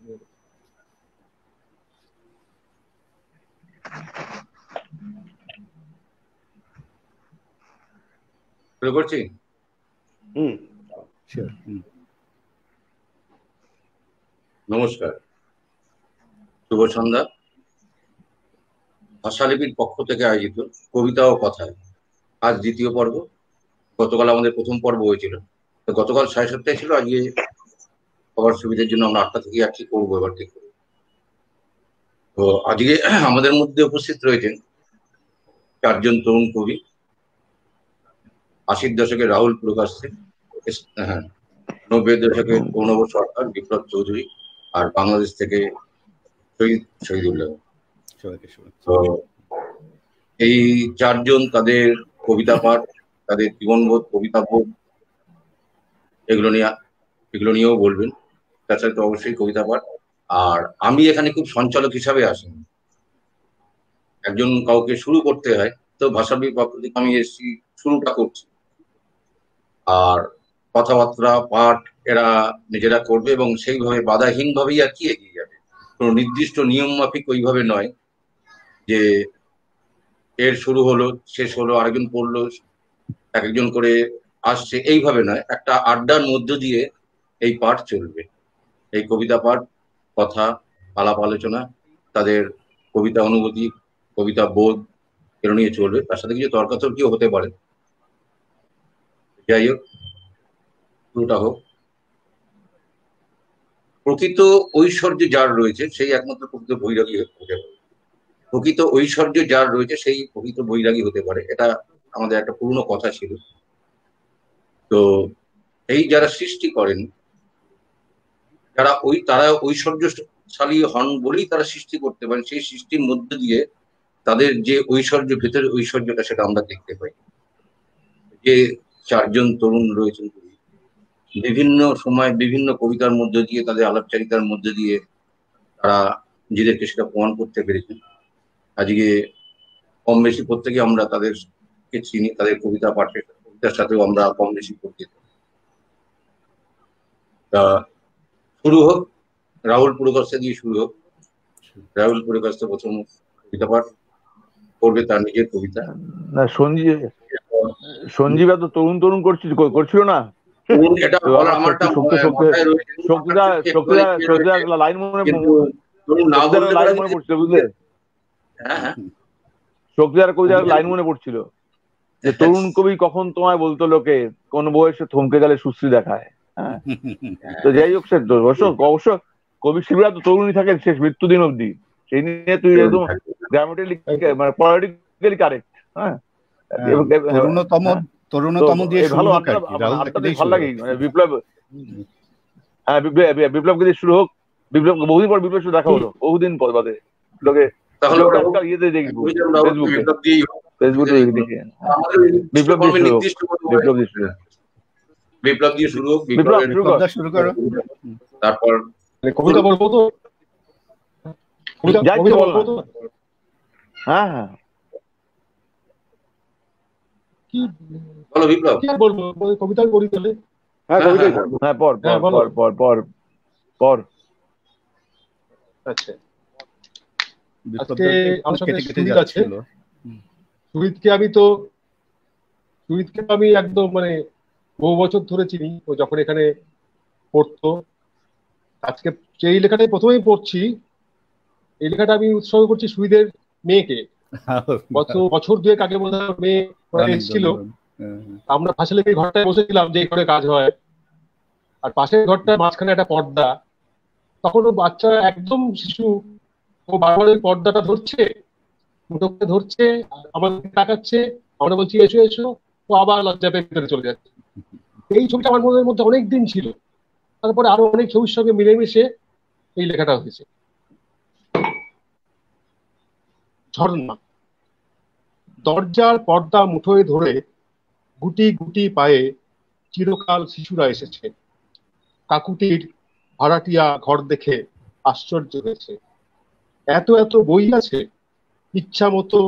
শুরু করছি। নমস্কার, শুভ সন্ধ্যা। ভাষালিপির পক্ষ থেকে আয়োজিত কবিতা ও কথায় আজ দ্বিতীয় পর্ব। গতকাল আমাদের প্রথম পর্ব হয়েছিল, তো গতকাল 7:30 ছিল, আজকে সবার সুবিধার জন্য আমরা 8টা থেকে আর কি করবো এবার ঠিক করে। তো আজকে আমাদের মধ্যে উপস্থিত রয়েছেন 4জন তরুণ কবি। 80-র দশকে রাহুল প্রকাশ্যে, হ্যাঁ, 90-এর দশকে অর্ণব সরকার, বিপ্লব চৌধুরী, আর বাংলাদেশ থেকে শহীদুল্লাহ। তো এই 4জন তাদের কবিতা পাঠ, তাদের জীবনবোধ, কবিতা বোধ, এগুলো নিয়েও বলবেন। তাছাড়া তো অবশ্যই কবিতা পাঠ। আর আমি এখানে খুব সঞ্চালক হিসাবে আসিনি, একজন কাউকে শুরু করতে হয়, তো ভাষাবিদ পক্ষ থেকে আমি এসেছি, শুরুটা করছি। আর কথাবার্তা পাঠ এরা নিজেরা করবে এবং সেইভাবে বাধাহীন ভাবেই আর কি এগিয়ে যাবে। কোনো নির্দিষ্ট নিয়ম মাফিক ওইভাবে নয় যে এর শুরু হলো শেষ হলো আরেকজন পড়লো এক একজন করে আসছে, এইভাবে নয়। একটা আড্ডার মধ্য দিয়ে এই পাঠ চলবে, এই কবিতা পাঠ, কথা, আলাপ আলোচনা, তাদের কবিতা অনুভূতি, কবিতা বোধ, এগুলো নিয়ে চলবে। তার সাথে কিছু তর্কাতর্কিও হতে পারে। যাই হোক, শুরুটা হোক। প্রকৃত ঐশ্বর্য যার রয়েছে সেই একমাত্র প্রকৃত বৈরাগী হতে পারে। প্রকৃত ঐশ্বর্য যার রয়েছে সেই প্রকৃত বৈরাগী হতে পারে, এটা আমাদের একটা পুরনো কথা ছিল। তো এই যারা সৃষ্টি করেন, তারা ঐশ্বর্যশালী হন বলেই তারা সৃষ্টি করতে পারেন। সেই সৃষ্টির মধ্য দিয়ে তাদের যে ঐশ্বর্য, ভেতরের ঐশ্বর্যটা, সেটা আমরা দেখতে পাই। যে 4জন তরুণ রয়েছেন, বিভিন্ন সময় বিভিন্ন কবিতার মধ্য দিয়ে, তাদের আলাপচারিতার মধ্য দিয়ে তারা নিজেদেরকে সেটা প্রমাণ করতে পেরেছেন। আজকে কম বেশি প্রত্যেকে আমরা তাদেরকে চিনি, তাদের কবিতা পাঠের কবিতার সাথেও আমরা কম বেশি পরিচিত। তা শুরু হোক, রাহুল পুরকাস্ত দিয়ে শুরু হোক। রাহুল পুরকাস্ত প্রথম কবিতা পাঠ করবে, তার নিজের কবিতা। না, সঞ্জীব এত তরুণ তরুণ করছিল না। লাইন মনে পড়ছিল, বুঝলে? শক্তিদার কবিতার লাইন মনে পড়ছিল যে তরুণ কবি কখন তোমায় বলতো লোকে, কোন বয়সে থমকে গেলে সুশ্রী দেখায়। হ্যাঁ, তো যাই হোক, সে অবশ্য কবি শিল্পীরা তো তরুণই থাকেন শেষ মৃত্যুদিন অব্দি। সেই নিয়ে তুই একদম গ্রামাটিক্যালি মানে পলিটিক্যালি কারেক্ট। হ্যাঁ, বিপ্লবকে দিয়ে শুরু হোক। বহুদিন পর বিপ্লব দেখা হলো, বহুদিন পর বাদে। লোকে ইয়েতে দেখবো, ফেসবুকে দেখি। বিপ্লব দিয়ে শুরু হোক। শুরু করো। তারপর কবিতা বলবো তো, হ্যাঁ হ্যাঁ, কি বলো বিপ্লব? কি বলবো, কবিতা বলি তাহলে। হ্যাঁ, কবিতাই বল। হ্যাঁ, পর। আচ্ছা, আজকে আমার সাথে সুমিত আছে। সুমিতকে আমি একদম মানে বহু বছর ধরে চিনি। ও যখন এখানে পড়তো, আজকে এই লেখাটাই প্রথমেই পড়ছি। এই লেখাটা আমি উৎসর্গ করছি সুমিতের মেয়েকে। গত বছর 2 আগে বোধহয় মেয়ে এসেছিল। আমরা ভাষালিপির ঘরটায় বসেছিলাম, যে ঘরে কাজ হয়, আর পাশের ঘরটার মাঝখানে একটা পর্দা। তখন ও বাচ্চা, একদম শিশু, ও বারবার ওই পর্দাটা ধরছে, আমাদের তাকাচ্ছে, আমরা বলছি এসো এসো, ও আবার লজ্জা পেয়ে ভিতরে চলে যাচ্ছে। এই ছবিটা আমার মনের মধ্যে অনেক দিন ছিল। তারপরে আরো অনেক ছবির সঙ্গে মিলেমিশে এই লেখাটা হয়েছে। ঝর্ণা। দরজার পর্দা মুঠোয় ধরে গুটি গুটি পায়ে চিরকাল শিশুরা এসেছে। কাকুটির ভাড়াটিয়া ঘর দেখে আশ্চর্য হয়েছে। এত এত বই আছে, ইচ্ছা মতো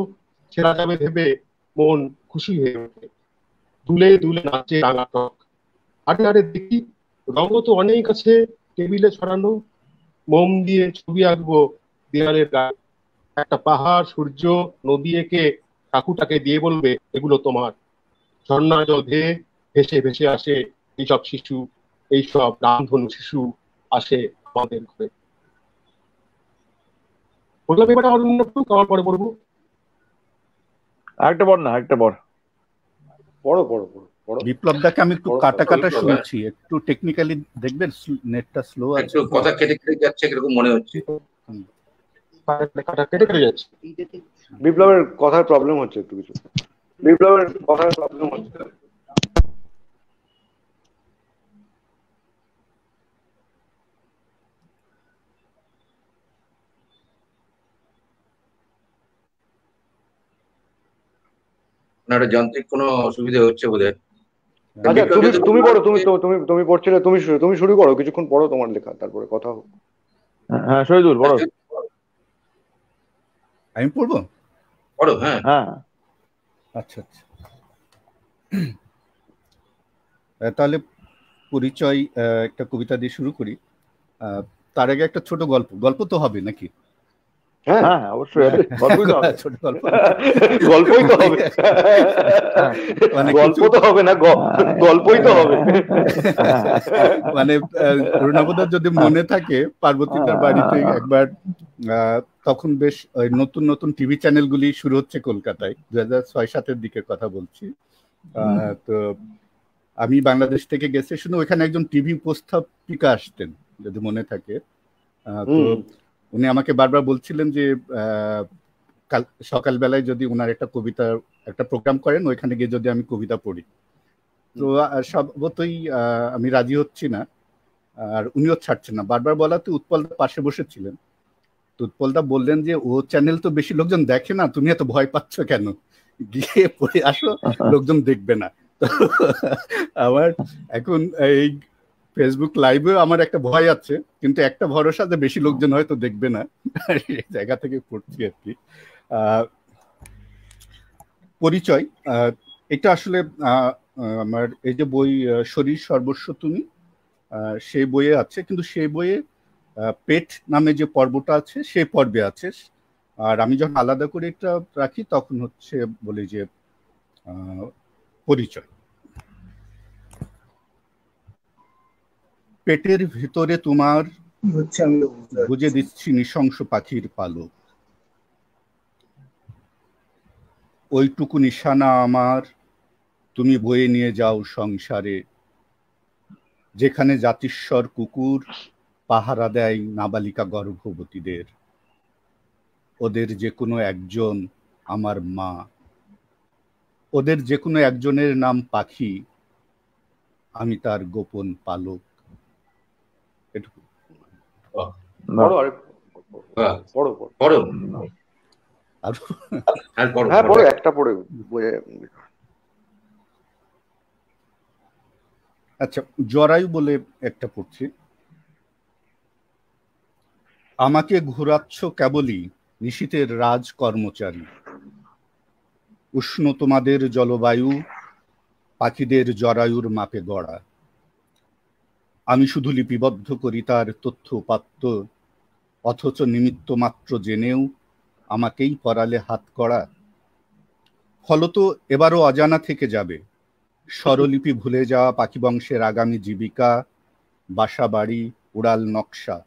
ছেড়া যাবে ভেবে মন খুশি হয়ে ওঠে। দুলে দুলে নাচে রাঙাটক। আরে আরে দেখি, রঙও তো অনেক আছে টেবিলে ছড়ানো। মোম দিয়ে ছবি আঁকবো দেয়ালের গায়ে, একটা পাহাড়, সূর্য, নদী এঁকে কাকুটাকে দিয়ে বলবে এগুলো তোমার। ঝর্ণা জল ধেয়ে ভেসে ভেসে আসে এইসব শিশু, এইসব রামধনু শিশু আসে আমাদের ঘরে। বললাম এবার আমার আমার পরে পড়বো। একটা পর না, একটা পর পড়ো পড়ো পড়ো পড়ো। বিপ্লব দাকে আমি একটু কাটা কাটা শুনছি, একটু টেকনিক্যালি দেখবেন নেটটা স্লো আছে, কথা কেটে কেটে যাচ্ছে এরকম মনে হচ্ছে। কাটা কেটে কেটে যাচ্ছে। বিপ্লবের কথার প্রবলেম হচ্ছে একটু কিছু, বিপ্লবের কথার প্রবলেম হচ্ছে। একটা যান্ত্রিক কোনো অসুবিধা হচ্ছে বোধহয়। আচ্ছা তুমি পড়ো, তুমি পড়ছিলে, তুমি শুরু করো, কিছুক্ষণ পড়ো তোমার লেখা, তারপরে কথা হোক। হ্যাঁ শহীদুল পড়ো। আমি পড়বো? পড়ো। হ্যাঁ হ্যাঁ আচ্ছা আচ্ছা, তাহলে পরিচয় একটা কবিতা দিয়ে শুরু করি। তার আগে একটা ছোট গল্প তো হবে নাকি? হ্যাঁ হ্যাঁ অবশ্যই, গল্পই তো হবে। ছোট গল্প, গল্পই তো হবে, মানে গল্প তো হবে না, গল্পই তো হবে। মানে রুনাবোধা যদি মনে থাকে, পার্বতীটার বাড়িতে একবার তখন বেশ নতুন নতুন টিভি চ্যানেলগুলি শুরু হচ্ছে কলকাতায়, 2006-07 দিকের কথা বলছি। তো আমি বাংলাদেশ থেকে গেছে শুনে ওখানে একজন টিভি উপস্থাপিকা আসতেন, যদি মনে থাকে। তো উনি আমাকে বারবার বলছিলেন যে সকালবেলায় যদি ওনার একটা কবিতা একটা প্রোগ্রাম করেন, ওইখানে গিয়ে যদি আমি কবিতা পড়ি। তো স্বভাবতই আমি রাজি হচ্ছি না, আর উনিও ছাড়ছেন না। বারবার বলাতে উৎপলদা পাশে বসেছিলেন। তো উৎপলদা বললেন যে ও চ্যানেল তো বেশি লোকজন দেখে না, তুমি এত ভয় পাচ্ছ কেন, গিয়ে পড়ে আসো, লোকজন দেখবে না। তো আমার এখন এই ফেসবুক লাইভেও আমার একটা ভয় আছে, কিন্তু একটা ভরসা যে বেশি লোকজন হয়তো দেখবে না, এই জায়গা থেকে পড়ছি আর কি। পরিচয়, এটা আসলে আমার এই যে বই শরীর সর্বস্ব তুমি, সেই বইয়ে আছে, কিন্তু সেই বইয়ে পেট নামে যে পর্বটা আছে সেই পর্বে আছে। আর আমি যখন আলাদা করে এটা রাখি তখন হচ্ছে বলি যে পরিচয়। পেটের ভিতরে তোমার বুঝে দিচ্ছি নৃশংস পাখির পালক, ওইটুকু নিশানা আমার তুমি বয়ে নিয়ে যাও সংসারে, যেখানে জাতিস্বর কুকুর পাহারা দেয় নাবালিকা গর্ভবতীদের। ওদের যে কোনো একজন আমার মা, ওদের যে কোনো একজনের নাম পাখি, আমি তার গোপন পালক। এটুকু। একটা পড়ে। আচ্ছা, জরায়ু বলে একটা পড়ছি। আমাকে ঘুরাচ্ছ কেবলই নিশীথের রাজ কর্মচারী, উষ্ণ তোমাদের জলবায়ু পাখিদের জরায়ুর মাপে গড়া। আমি শুধু লিপিবদ্ধ করি তার তথ্য উপাত্ত, অথচ নিমিত্ত মাত্র জেনেও আমাকেই পরালে হাত করা। ফলত এবারও অজানা থেকে যাবে স্বরলিপি ভুলে যাওয়া পাখি বংশের আগামী জীবিকা, বাসা বাড়ি, উড়াল নকশা।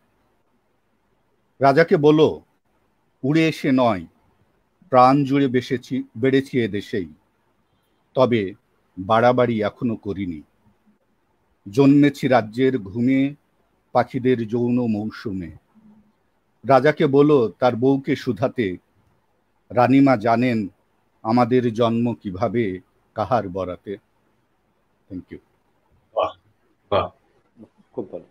রাজাকে বলো উড়ে এসে নয়, প্রাণ জুড়ে বেড়েছি এ দেশেই, তবে বাড়াবাড়ি এখনো করিনি। জন্মেছি রাজ্যের ঘুমে পাখিদের যৌন মৌসুমে। রাজাকে বলো তার বউকে শুধাতে, রানীমা জানেন আমাদের জন্ম কিভাবে, কাহার বরাতে। Thank you. খুব ভালো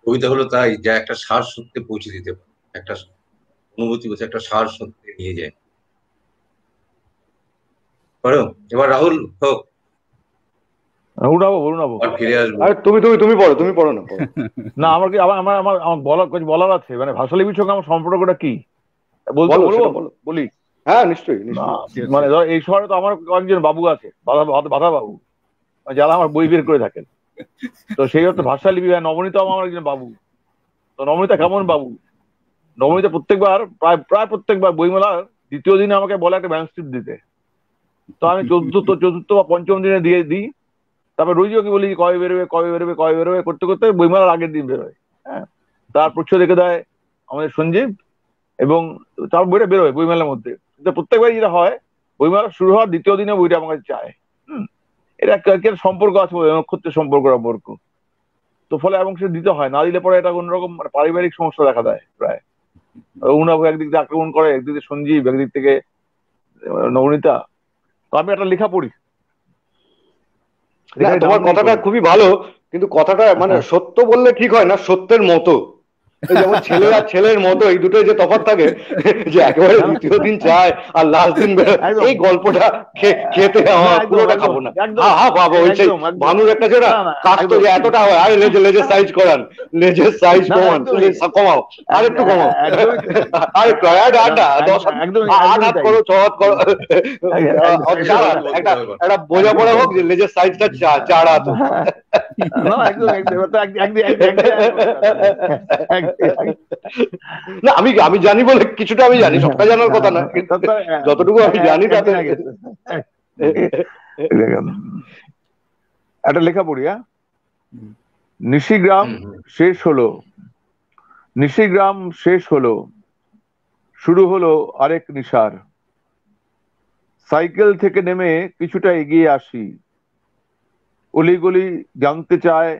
কবিতা হলো তাই যা একটা সার সত্যি পৌঁছে দিতে পারে, একটা অনুভূতি বলছে একটা সার সত্যি নিয়ে যায়। এবার রাহুল হোক, ফিরে আসবো। তুমি পড়ো না। না আমার কি আমার বলার আছে, মানে ভাষালিপির সঙ্গে আমার সম্পর্কটা কি বলি। হ্যাঁ নিশ্চয়ই। মানে ধর এই সময় তো আমার কয়েকজন বাবু আছে, বাধা বাবু, যারা আমার বই বের করে থাকেন। তো সেই অর্থে ভাষালিপি নবনীত আমার একজন বাবু। নবনীতা কেমন বাবু? নবনীতা প্রত্যেকবার প্রায় প্রত্যেকবার বইমেলার দ্বিতীয় দিনে আমাকে বলে একটা ম্যানস্ক্রিপ্ট দিতে। তো আমি চতুর্থ বা পঞ্চম দিনে দিয়ে দিই। তারপর রোজই ওকে বলি কবে বেরোবে কবে বেরোবে কবে বেরোবে করতে করতে বইমেলার আগের দিন বেরোয়। হ্যাঁ, তার প্রচ্ছদ রেখে দেয় আমাদের সঞ্জীব, এবং তার বইটা বেরোয় বইমেলার মধ্যে। প্রত্যেকবার যেটা হয়, বইমেলা শুরু হওয়ার দ্বিতীয় দিনে বইটা আমার কাছে চায়। এটা সম্পর্ক আছে, নক্ষত্রের সম্পর্ক। তো ফলে এবং সে দিতে হয়, না দিলে পরে এটা অন্যরকম পারিবারিক সমস্যা দেখা দেয় প্রায়। উনাবু একদিক থেকে আক্রমণ করে, একদিক থেকে সঞ্জীব, একদিক থেকে নবনীতা। তো আমি একটা লেখা পড়ি। তোমার কথাটা খুবই ভালো, কিন্তু কথাটা মানে সত্য বললে ঠিক হয় না, সত্যের মতো। যেমন ছেলে আর ছেলের মতো, এই দুটোই যে তফাৎ থাকে, যে একেবারে দ্বিতীয় দিন চায় আর লাস্ট দিন এই গল্পটা খেতে আমার পুরোটা খাবো না। বাবা ওই সেই ভানুর একটা যে না কাজ তো যে এতটা হয়, আরে লেজের সাইজ করান, লেজের সাইজ কমাও, আর একটু কমাও, আর একটু আড্ডা 8 করো 6 হাত করো, একটা বোঝাপড়া হোক যে লেজের সাইজটা 4 হাত। না আমি জানি বলে কিছুটা আমি জানি, সবটা জানার কথা না, যতটুকু আমি জানি তাতে। একটা লেখা পড়ি। নিশিগ্রাম শেষ হলো, নিশিগ্রাম শেষ হলো, শুরু হলো আরেক নিশার। সাইকেল থেকে নেমে কিছুটা এগিয়ে আসি, অলিগলি জানতে চায়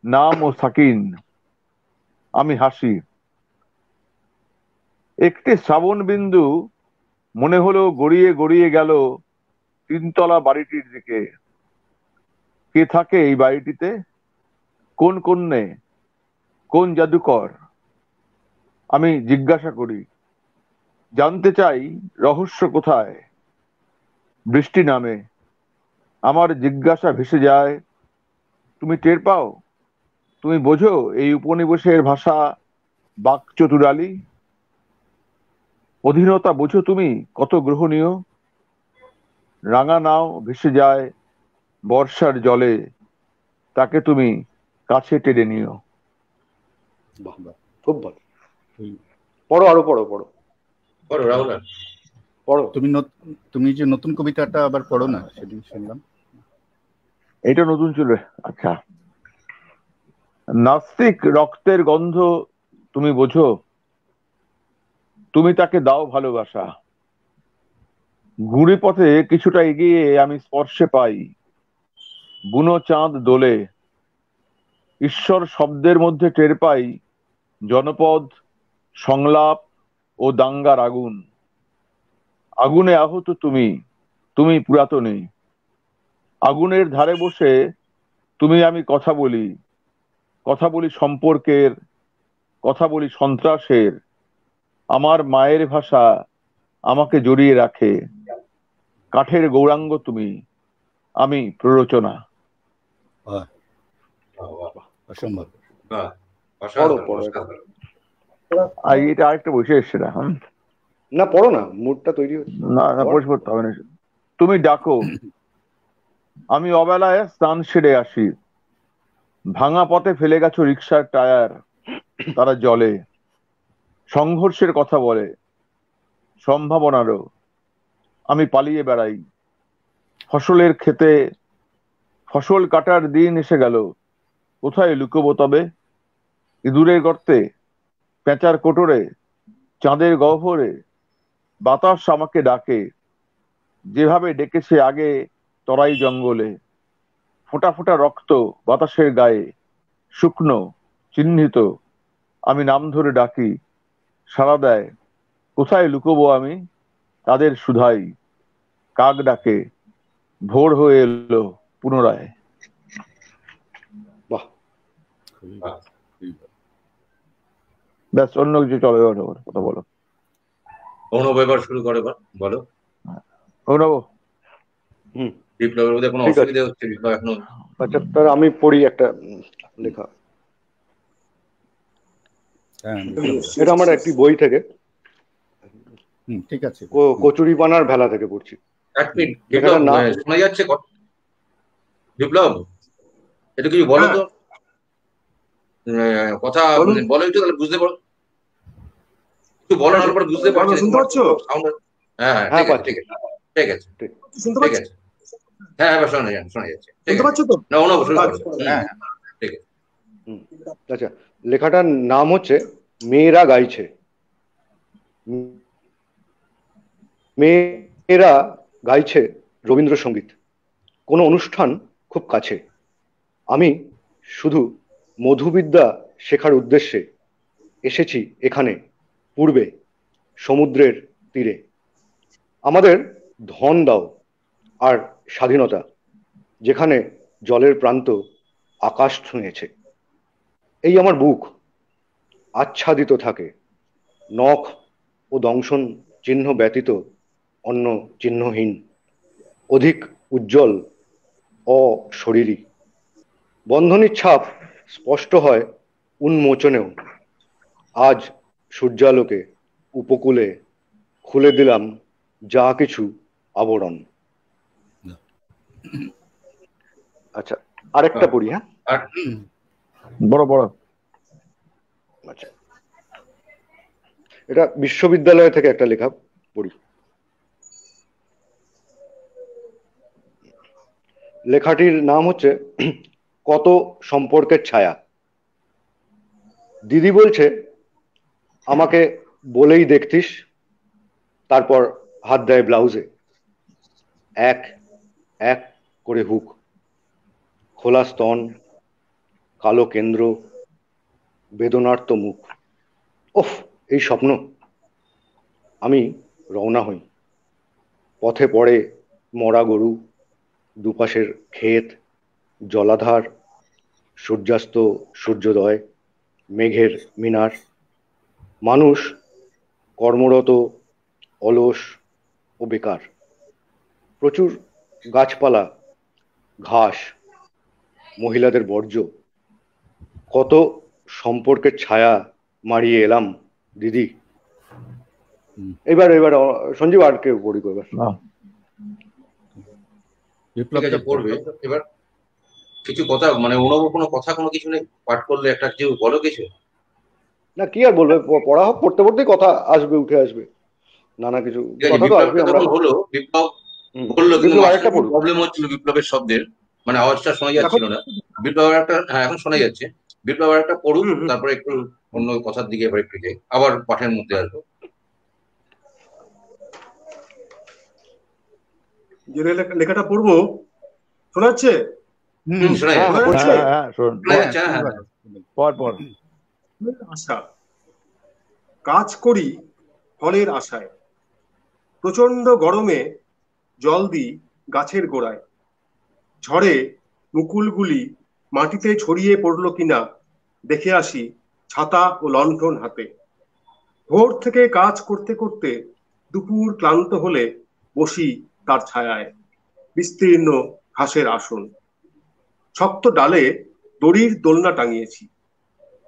নাম ও সাকিন। আমি হাসি। একটি শ্রাবণ বিন্দু মনে হলো গড়িয়ে গড়িয়ে গেল 3তলা বাড়িটির দিকে। কে থাকে এই বাড়িটিতে? কোন কন্যে, কোন জাদুকর? আমি জিজ্ঞাসা করি, জানতে চাই রহস্য কোথায়। বৃষ্টি নামে, আমার জিজ্ঞাসা ভেসে যায়। তুমি টের পাও, তুমি বোঝো এই উপনিবেশের ভাষা, বাকচতুরালি? অধীনতা বোঝো তুমি কত গ্রহণীয়? রাঙা নাও ভেসে যায় বর্ষার জলে, তাকে তুমি কাছে টেনে নিও। খুব ভালো, পড়ো, আরো পড়ো পড়ো পড়ো রাহুল, পড়ো। তুমি যে নতুন কবিতাটা আবার পড়ো না, সেদিন শুনলাম। এটা নতুন ছিল। আচ্ছা, নাস্তিক রক্তের গন্ধ তুমি বোঝো, তুমি তাকে দাও ভালোবাসা। গুঁড়ি পথে কিছুটা এগিয়ে আমি স্পর্শে পাই বুনো চাঁদ দোলে। ঈশ্বর শব্দের মধ্যে টের পাই জনপদ, সংলাপ ও দাঙ্গার আগুন। আগুনে আহত তুমি, তুমি পুরাতনী। আগুনের ধারে বসে তুমি আমি কথা বলি, কথা বলি সম্পর্কের, কথা বলি সন্ত্রাসের। আমার মায়ের ভাষা আমাকে জড়িয়ে রাখে। কাঠের গৌরাঙ্গ তুমি, আমি প্ররোচনা। অসম্ভব। এটা আরেকটা বসে এসছে না। না পড়ো না, মুডটা তৈরি হচ্ছে না, পড়তে হবে না। তুমি ডাকো, আমি অবেলায় স্নান সেরে আসি। ভাঙা পথে ফেলে গেছো রিক্সার টায়ার, তারা জলে। সংঘর্ষের কথা বলে, সম্ভাবনারও। আমি পালিয়ে বেড়াই। ফসলের ক্ষেতে ফসল কাটার দিন এসে গেল, কোথায় লুকোবো তবে? ইঁদুরের গর্তে, পেঁচার কোটরে, চাঁদের গহ্বরে। বাতাস আমাকে ডাকে, যেভাবে ডেকেছে আগে তরাই জঙ্গলে। ফোঁটা ফোঁটা রক্ত বাতাসের গায়ে, শুকনো চিহ্নিত। আমি নাম ধরে ডাকি, সাড়া দেয়। কোথায় লুকোবো আমি তাদের সুধাই? কাক ডাকে, ভোর হয়ে এলো পুনরায়। বাহ, ব্যাস, অন্য কিছু চলে কথা বলো। অর্ণব এবার শুরু করে, বলো অর্ণব। বিপ্লবের মধ্যে কোনো অসুবিধা হচ্ছে? বিপ্লব এখনো। আচ্ছা, তার আমি পড়ি একটা লেখা। এটা আমার একটি বই থেকে, ঠিক আছে, কচুরিপানার ভেলা থেকে পড়ছি। এক মিনিট, শোনা যাচ্ছে বিপ্লব? এটা কিছু বলো তো। কথা বলো একটু, তাহলে বুঝতে পারো, একটু বলো, নাহলে পরে বুঝতে পারছি। শুনতে পাচ্ছ? হ্যাঁ হ্যাঁ, ঠিক আছে, ঠিক আছে, ঠিক আছে, শুনতে ঠিক পাচ্ছ? আছে। হ্যাঁ এবার শোনা যাচ্ছে, ঠিক শুনতে আছে। পাচ্ছ তো? না অন্য শুরু করো। হ্যাঁ ঠিক আছে। আচ্ছা, লেখাটার নাম হচ্ছে মেয়েরা গাইছে। মেয়েরা গাইছে রবীন্দ্রসঙ্গীত, কোনো অনুষ্ঠান খুব কাছে। আমি শুধু মধুবিদ্যা শেখার উদ্দেশ্যে এসেছি এখানে, পূর্বে সমুদ্রের তীরে। আমাদের ধন দাও আর স্বাধীনতা, যেখানে জলের প্রান্ত আকাশ ছুঁয়েছে। এই আমার বুক আচ্ছাদিত থাকে, নখ ও দংশন চিহ্ন ব্যতীত অন্য চিহ্নহীন, অধিক উজ্জ্বল, অশরীরী। বন্ধনীর ছাপ স্পষ্ট হয় উন্মোচনেও। আজ সূর্যালোকে উপকূলে খুলে দিলাম যা কিছু আবরণ। আচ্ছা, আরেকটা পড়ি। হ্যাঁ, আর বড় বড়। আচ্ছা, এটা বিশ্ববিদ্যালয় থেকে একটা লেখা পড়ি। লেখাটির নাম হচ্ছে কত সম্পর্কের ছায়া। দিদি বলছে আমাকে বলেই দেখতিস, তারপর হাত দেয় ব্লাউজে, এক এক করে হুক, খোলা স্তন, কালো কেন্দ্র, বেদনার্ত মুখ। ওফ, এই স্বপ্ন। আমি রওনা হই। পথে পড়ে মরা গরু, দুপাশের ক্ষেত, জলাধার, সূর্যাস্ত, সূর্যোদয়, মেঘের মিনার। মানুষ কর্মরত, অলস ও বেকার। প্রচুর গাছপালা, ঘাস, মহিলাদের বর্জ্য। কত সম্পর্কের ছায়া মারিয়ে এলাম দিদি। এবার সঞ্জীব আর কেউ পড়ি এবার। ঠিক আছে, পড়বে এবার। কিছু কথা মানে অনুভব, কোনো কথা, কোনো কিছু নেই? পাঠ করলে একটা কিছু বলো কিছু। না, কি আর বলবে, পড়া হোক, পড়তে পড়তেই কথা আসবে, উঠে আসবে নানা কিছু কথা তো আসবে। আমরা হলো বিপ্লব বললো, কিন্তু আরেকটা পড়ুন। প্রবলেম হচ্ছিল বিপ্লবের শব্দের, মানে আওয়াজটা শোনা যাচ্ছিল না। বিপ্লবের একটা, হ্যাঁ এখন শোনা যাচ্ছে। বিপ্লবের একটা পড়ুন, তারপরে একটু অন্য কথার দিকে এবার একটু যাই, আবার পাঠের মধ্যে আসবো। যে লেখাটা পড়বো, শোনা যাচ্ছে? শোনা যাচ্ছে। আশা, কাজ করি ফলের আশায়, প্রচন্ড গরমে জল দিই গাছের গোড়ায়। ঝড়ে মুকুলগুলি মাটিতে ছড়িয়ে পড়লো কিনা দেখে আসি ছাতা ও লণ্ঠন হাতে। ভোর থেকে কাজ করতে করতে দুপুর ক্লান্ত হলে বসি তার ছায়ায়, বিস্তীর্ণ ঘাসের আসন। শক্ত ডালে দড়ির দোলনা টাঙিয়েছি,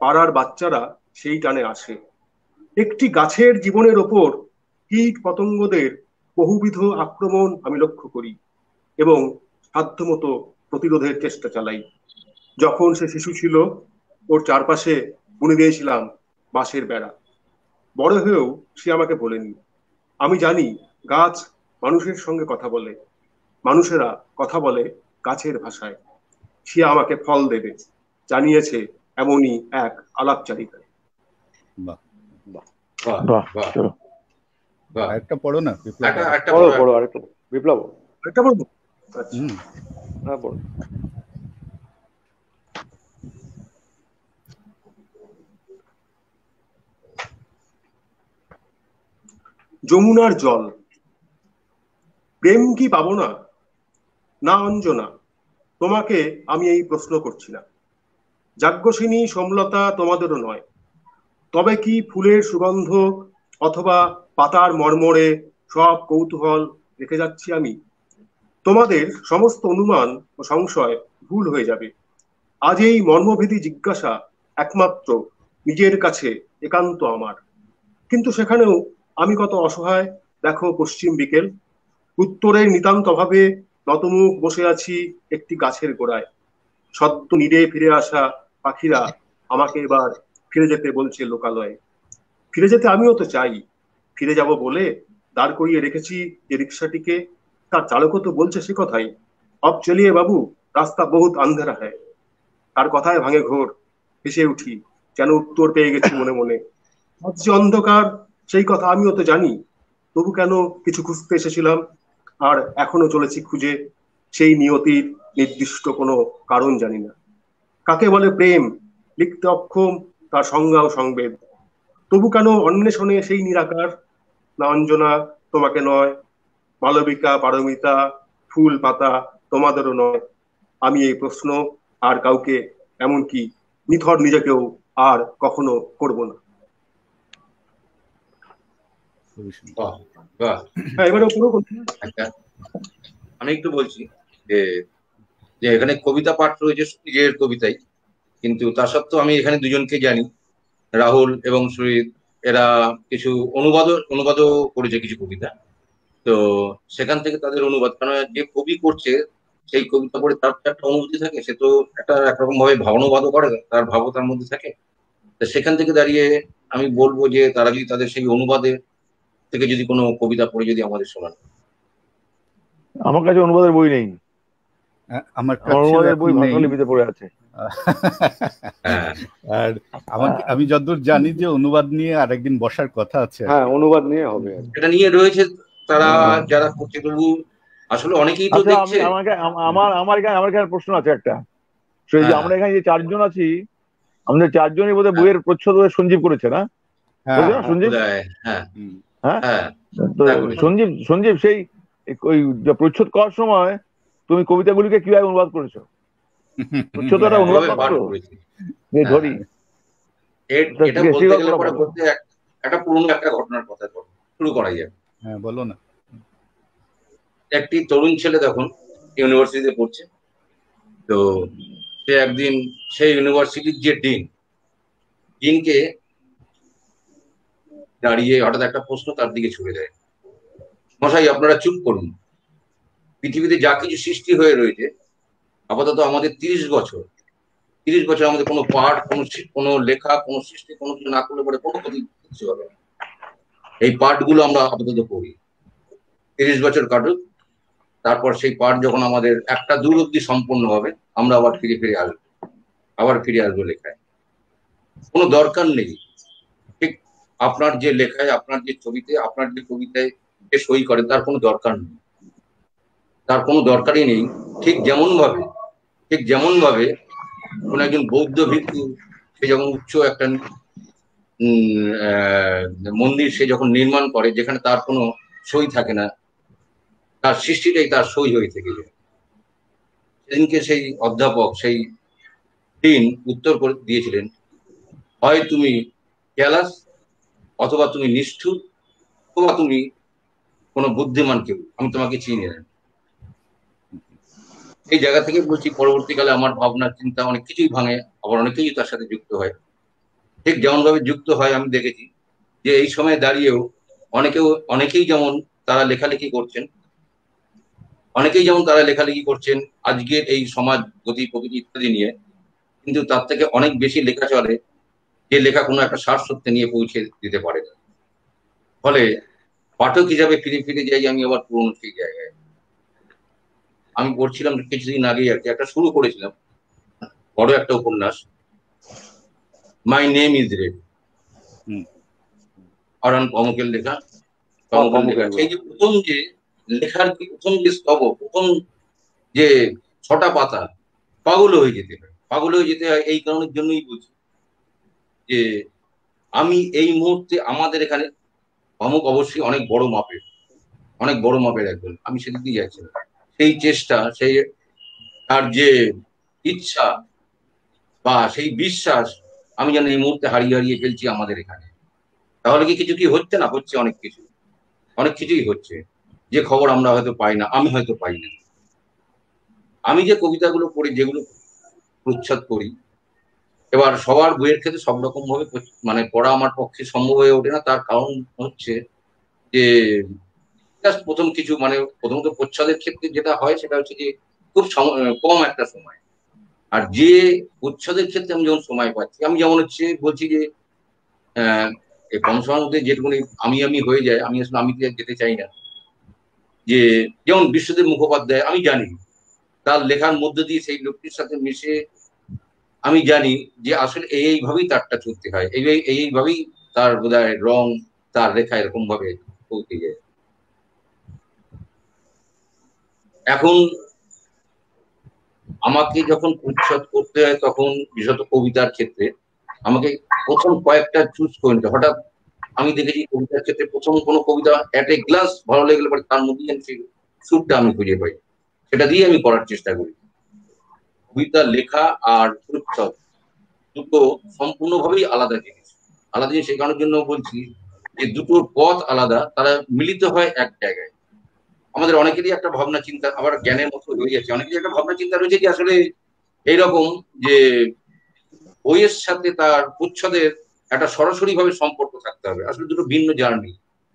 পাড়ার বাচ্চারা সেই টানে আসে। একটি গাছের জীবনের ওপর কীট পতঙ্গদের বহুবিধ আক্রমণ আমি লক্ষ্য করি এবং সাধ্যমতো প্রতিরোধের চেষ্টা চালাই। যখন সে শিশু ছিল, ওর চারপাশে বুনে দিয়েছিলাম বাঁশের বেড়া। বড় হয়েও সে আমাকে বলেনি। আমি জানি গাছ মানুষের সঙ্গে কথা বলে, মানুষেরা কথা বলে গাছের ভাষায়। সে আমাকে ফল দেবে জানিয়েছে এমনই এক আলাপচারিতায়। আরেকটা পড়ো না বিপ্লব। আরেকটা বলবো? হ্যাঁ, পড়ো। যমুনার জল, প্রেম কি পাবো না? না অঞ্জনা, তোমাকে আমি এই প্রশ্ন করছি না। যাজ্ঞসিনী সোমলতা তোমাদেরও নয়। তবে কি ফুলের সুগন্ধ অথবা পাতার মর্মরে সব কৌতূহল রেখে যাচ্ছি আমি? তোমাদের সমস্ত অনুমান ও সংশয় ভুল হয়ে যাবে। আজ এই মর্মভেদী জিজ্ঞাসা একমাত্র নিজের কাছে একান্ত আমার। কিন্তু সেখানেও আমি কত অসহায় দেখো পশ্চিম বিকেল। উত্তরের নিতান্ত অভাবে নতমুখ বসে আছি একটি গাছের গোড়ায়। সদ্য নিড়ে ফিরে আসা পাখিরা আমাকে এবার ফিরে যেতে বলছে লোকালয়ে। ফিরে যেতে আমিও তো চাই, ফিরে যাব বলে দাঁড় করিয়ে রেখেছি যে রিক্সাটিকে, তার চালকও তো বলছে সে কথাই, অব চলিয়ে বাবু, রাস্তা বহুত আন্ধেরা হ্যায়। তার কথায় ভাঙে ঘোর, হেসে উঠি, যেন উত্তর পেয়ে গেছি মনে মনে। যে অন্ধকার, সেই কথা আমিও তো জানি, তবু কেন কিছু খুঁজতে এসেছিলাম, আর এখনো চলেছি খুঁজে, সেই নিয়তির নির্দিষ্ট কোনো কারণ জানি না। কাকে বলে প্রেম, লিখতে অক্ষম তার সংজ্ঞা ও সংবেদ, তবু কেন অন্বেষণে সেই নিরাকার, না অঞ্জনা তোমাকে নয়, মালবিকা পারমিতা ফুল পাতা তোমাদেরও নয়, আমি এই প্রশ্ন আর কাউকে, এমনকি নিথর নিজেকেও আর কখনো করব না। হ্যাঁ, এবারে আচ্ছা, আমি একটু বলছি যে যে এখানে কবিতা পাঠ রয়েছে নিজের কবিতাই, কিন্তু তা সত্ত্বেও আমি এখানে দুজনকে জানি, রাহুল এবং সুরিত। এরা কিছু অনুবাদও করেছে কিছু কবিতা। তো সেখান থেকে তাদের অনুবাদ, কারণ যে কবি করছে সেই কবিতা পড়ে তার তো একটা অনুভূতি থাকে, সে তো একটা একরকম ভাবে ভাবনাবাদও করে, তার ভাবও তার মধ্যে থাকে। তো সেখান থেকে দাঁড়িয়ে আমি বলবো যে তারা যদি তাদের সেই অনুবাদে থেকে যদি কোনো কবিতা পড়ে যদি আমাদের শোনান। আমার কাছে অনুবাদের বই নেই, আমার অনুবাদের বই ভাষা লিপিতে পড়ে আছে। আর আমি যতদূর জানি যে অনুবাদ নিয়ে আরেকদিন বসার কথা আছে। হ্যাঁ, অনুবাদ নিয়ে হবে, এটা নিয়ে রয়েছে তারা যারা করছে। তবু আসলে অনেকেই তো দেখছে। আমার এখানে প্রশ্ন আছে একটা, সেই যে আমরা এখানে যে চারজন আছি, আমাদের চারজনই বোধহয় বইয়ের প্রচ্ছদ সঞ্জীব করেছে না? সঞ্জীব, হ্যাঁ, সঞ্জীব সেই ওই প্রচ্ছদ করার সময় তুমি কবিতাগুলিকে কিভাবে অনুবাদ করেছো? প্রচ্ছদ একটা অনুবাদ মাত্র ধরি। একটা পুরনো একটা ঘটনার কথা শুরু করা যায়। হ্যাঁ, বলো না। একটি তরুণ ছেলে তখন ইউনিভার্সিটিতে পড়ছে। তো সে একদিন সেই ইউনিভার্সিটির যে ডিনকে দাঁড়িয়ে হঠাৎ একটা প্রশ্ন তার দিকে ছুড়ে দেয়, মশাই আপনারা চুপ করুন, পৃথিবীতে যা কিছু সৃষ্টি হয়ে রয়েছে আপাতত আমাদের 30 বছর আমাদের কোনো পাঠ, কোনো লেখা, কোনো সৃষ্টি, কোনো কিছু না করলে পরে কোনো কিছু হবে না। এই পাঠগুলো আমরা আপাতত করি, 30 বছর কাটুক, তারপর সেই পাঠ যখন আমাদের একটা দূর অব্দি সম্পূর্ণ হবে আমরা আবার ফিরে আসবো লেখায়। কোনো দরকার নেই, ঠিক আপনার যে লেখায়, আপনার যে ছবিতে, আপনার যে কবিতায় যে সই করে তার কোনো দরকার নেই, তার কোনো দরকারই নেই। ঠিক যেমন ভাবে কোন একজন বৌদ্ধ ভিক্ষু সে যখন উচ্চ একটা মন্দির সে যখন নির্মাণ করে, যেখানে তার কোনো সই থাকে না, তার সৃষ্টিটাই তার সই হয়ে থেকে যায়। সেদিনকে সেই অধ্যাপক, সেই ডিন উত্তর করে দিয়েছিলেন, হয় তুমি ক্যালাস, অথবা তুমি নিষ্ঠুর, অথবা তুমি কোনো বুদ্ধিমান কেউ, আমি তোমাকে চিনি না। এই জায়গা থেকে বলছি, পরবর্তীকালে আমার ভাবনা চিন্তা অনেক কিছুই ভাঙে, আবার অনেকেই তার সাথে যুক্ত হয়। ঠিক যেমন ভাবে যুক্ত হয় আমি দেখেছি যে এই সময় দাঁড়িয়েও অনেকেই যেমন তারা লেখালেখি করছেন আজকের এই সমাজ গতি প্রকৃতি ইত্যাদি নিয়ে, কিন্তু তার থেকে অনেক বেশি লেখা চলে যে লেখা কোনো একটা সার সত্যে নিয়ে পৌঁছে দিতে পারে না। ফলে পাঠক হিসাবে ফিরে যাই আমি আবার পুরনো সেই জায়গায়। আমি পড়ছিলাম কিছুদিন আগেই আর কি, একটা শুরু করেছিলাম বড় একটা উপন্যাস, মাই নেম ইজ রেড, অরণ পমকের লেখা। সেই যে প্রথম যে লেখার প্রথম যে প্রথম যে 6টা পাতা পাগল হয়ে যেতে হয়। এই কারণের জন্যই বলছি যে আমি এই মুহূর্তে আমাদের এখানে অমুক অবশ্যই অনেক বড় মাপের একজন, আমি সেদিক দিয়ে যাচ্ছি না। সেই চেষ্টা, সেই তার যে ইচ্ছা বা সেই বিশ্বাস আমি যেন এই মুহূর্তে হারিয়ে ফেলছি আমাদের এখানে। তাহলে কিছু কি হচ্ছে না? হচ্ছে, অনেক কিছুই হচ্ছে, যে খবর আমরা হয়তো পাই না, আমি হয়তো পাই না। আমি যে কবিতাগুলো পড়ি, যেগুলো প্রচ্ছদ করি, এবার সবার বইয়ের ক্ষেত্রে সব রকম ভাবে মানে পড়া আমার পক্ষে সম্ভব হয়ে ওঠে না। তার কারণ হচ্ছে যে প্রথম কিছু মানে প্রথমত প্রচ্ছদের ক্ষেত্রে যেটা হয় সেটা হচ্ছে যে খুব কম একটা সময়, আর যে উচ্ছেদের ক্ষেত্রে আমি যখন সময় পাচ্ছি, আমি যেমন বলছি যে এই কম সময়ের মধ্যে যেটুকুনি আমি হয়ে যায়, আমি আসলে আমিতে যেতে চাই না। যে যেমন বিশ্বদেব মুখোপাধ্যায়, আমি জানি তার লেখার মধ্যে দিয়ে সেই লোকটির সাথে মিশে আমি জানি যে আসলে এইভাবেই তারটা চলতে হয়, এইভাবেই তার বোধহয় রং, তার রেখা এরকম ভাবে পৌঁছে যায়। এখন আমাকে যখন পরিচ্ছদ করতে হয়, তখন বিশেষত কবিতার ক্ষেত্রে আমাকে প্রথম কয়েকটা চুজ করে নিতে। হঠাৎ আমি দেখেছি কবিতার ক্ষেত্রে প্রথম কোনো কবিতা এট এ গ্লাস ভালো লেগে পরে তার মধ্যে সেই সুরটা আমি খুঁজে পাই, সেটা দিয়ে আমি পড়ার চেষ্টা করি। কবিতা লেখা আর পরিচ্ছদ দুটো সম্পূর্ণভাবেই আলাদা জিনিস। আলাদা জিনিস সেই কারণের জন্য বলছি যে দুটোর পথ আলাদা, তারা মিলিত হয় এক জায়গায়। আমাদের অনেকেরই একটা ভাবনা চিন্তা, আবার জ্ঞানের মতো হয়ে যাচ্ছে, অনেকেরই একটা ভাবনা চিন্তা রয়েছে যে আসলে এইরকম যে বইয়ের সাথে তার প্রচ্ছদের একটা সরাসরি ভাবে সম্পর্ক থাকতে হবে। আসলে দুটো ভিন্ন জার্নি,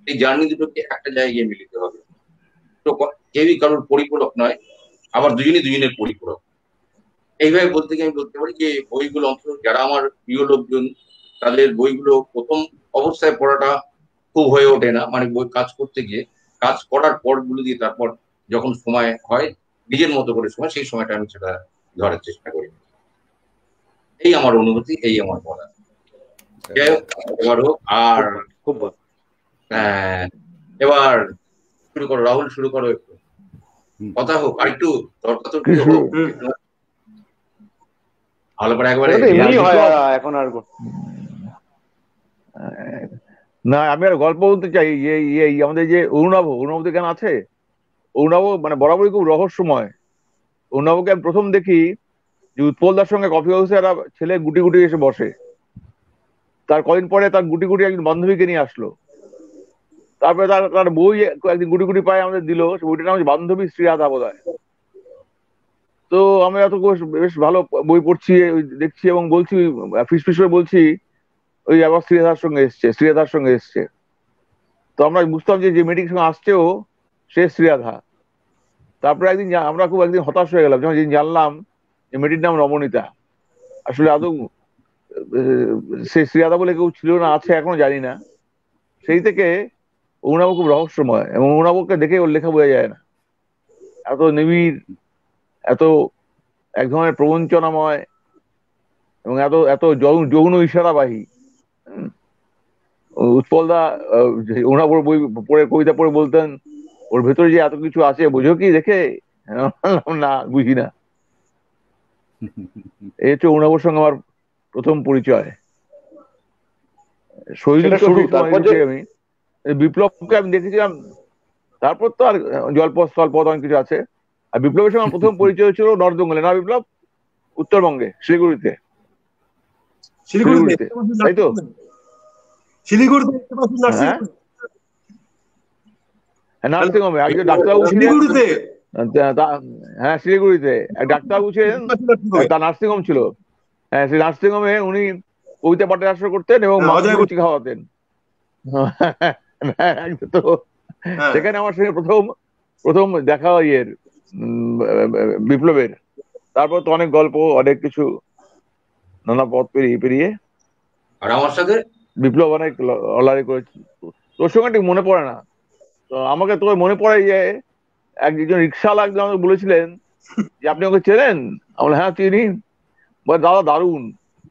এই জার্নি দুটোকে একটা জায়গায় মিলিত হবে। তো কেউই কারোর পরিপূরক নয়, আবার দুজনই দুজনের পরিপূরক। এইভাবে বলতে গিয়ে আমি বলতে পারি যে বইগুলো অন্তত যারা আমার প্রিয় লোকজন, তাদের বইগুলো প্রথম অবস্থায় পড়াটা খুব হয়ে ওঠে না, মানে বই কাজ করতে গিয়ে, কাজ করার পরগুলো দিয়ে তারপর যখন সময় হয় নিজের মতো করে সময়, সেই সময়টা আমি সেটা ধরার চেষ্টা করি। এই আমার অনুভূতি, এই আমার বলা। যাই হোক, এবার হোক। আর খুব ভালো, এবার শুরু করো রাহুল, শুরু করো, একটু কথা হোক, আর একটু তর্কাতর্কি হোক। ভালো করে একবারে এখন আর না, আমি আর গল্প বলতে চাই। আমাদের যে অরুণাভ কেন আছে, অরুণাভ মানে বরাবরই খুব রহস্যময়। অরুণাভকে আমি প্রথম দেখি যে উৎপলদার সঙ্গে কফি হাউসে একটা ছেলে গুটি গুটি এসে বসে। তার কদিন পরে তার গুটি গুটি একজন বান্ধবীকে নিয়ে আসলো। তারপরে তার বই একদিন গুটি গুটি পায় আমাদের দিল, সে বইটার নাম হচ্ছে বান্ধবী শ্রীরাধা বোধহয়। তো আমি এত বেশ ভালো বই পড়ছি, দেখছি এবং বলছি, ফিস করে বলছি ওই আবার শ্রীরাধার সঙ্গে এসছে। তো আমরা বুঝতাম যে মেয়েটির সঙ্গে আসছেও সে শ্রীরাধা। তারপরে একদিন আমরা খুব একদিন হতাশ হয়ে গেলাম যখন জানলাম যে মেয়েটির নাম রমণীতা। আসলে আদৌ সে শ্রীরাধা বলে কেউ ছিল না, আছে এখনো জানি না। সেই থেকে অরুণাভ খুব রহস্যময়, এবং অরুণাভকে দেখে ওর লেখা বোঝা যায় না। এত নিবিড়, এত এক ধরনের প্রবঞ্চনাময়, এবং এত এত যৌন ইশারাবাহী। উৎপলদা অরুণাভর বই পড়ে, কবিতা পড়ে বলতেন ওর ভেতরে যে এত কিছু আছে বোঝো কি দেখে? না, বুঝি না। এই হচ্ছে অরুণাভর সঙ্গে আমার প্রথম পরিচয়। আমি বিপ্লবকে আমি দেখেছিলাম, তারপর তো আর জলপথ স্থলপথ অনেক কিছু আছে। আর বিপ্লবের সঙ্গে প্রথম পরিচয় ছিল নর্থ বেঙ্গলে, না বিপ্লব? উত্তরবঙ্গে, শিলিগুড়িতে। তাই তো? নার্সিংহোমে একজন ডাক্তারবাবু ছিলেন। হ্যাঁ, শিলিগুড়িতে এক ডাক্তারবাবু ছিলেন, তার নার্সিংহোম ছিল। হ্যাঁ, সেই নার্সিংহোমে উনি কবিতা পাঠের আসর করতেন এবং লুচি খাওয়াতেন। তো সেখানে আমার সঙ্গে প্রথম দেখা বিপ্লবের। তারপর তো অনেক গল্প, অনেক কিছু, নানা পথ পেরিয়ে আর আমার সাথে বিপ্লব অনেক লড়াই করেছি। তোর সঙ্গে ঠিক মনে পড়ে না। তো আমাকে তোর মনে পড়ে যে একজন রিক্সাওয়ালা একজন আমাকে বলেছিলেন যে আপনি ওকে চেনেন? আমরা হ্যাঁ চিনি। বলে দাদা দারুণ।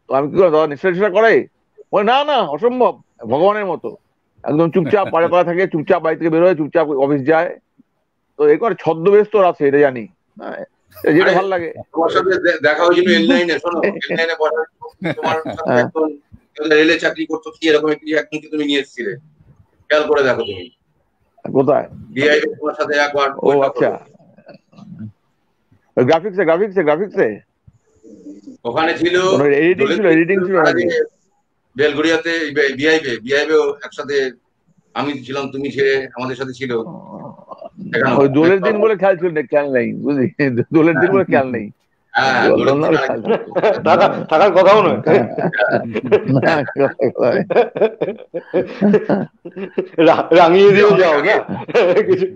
তো আমি কি করে, দাদা নেশা করে? বলে না না, অসম্ভব, ভগবানের মতো একদম চুপচাপ পাড়ে থাকে, চুপচাপ বাড়ি থেকে বেরোয়, চুপচাপ অফিস যায়। তো এরকম ছদ্মবেশ তোর আছে, এটা জানি, যেটা ভালো লাগে। তোমার সাথে দেখা হয়েছিল এল9-এ, শোনো, এল9-এ বসার তোমার সাথে একজন রেলে চাকরি করতো, কি এরকম একজনকে তুমি নিয়ে এসেছিলে, খেয়াল করে দেখো তুমি। কোথায়? বিআইবি তোমার সাথে একবার। ও আচ্ছা, গ্রাফিক্সে ওখানে ছিল, এডিটিং ছিল বেলগুড়িয়াতে বিআইবিও একসাথে আমি ছিলাম, তুমি ছিলে, আমাদের সাথে ছিল। দোলের দিন বলে খেয়াল ছিল, খেয়াল নেই, বুঝলি? দোলের দিন বলে খেয়াল নেই, থাকার কথাও নয়। রাঙিয়ে দিয়ে যাও না কিছু।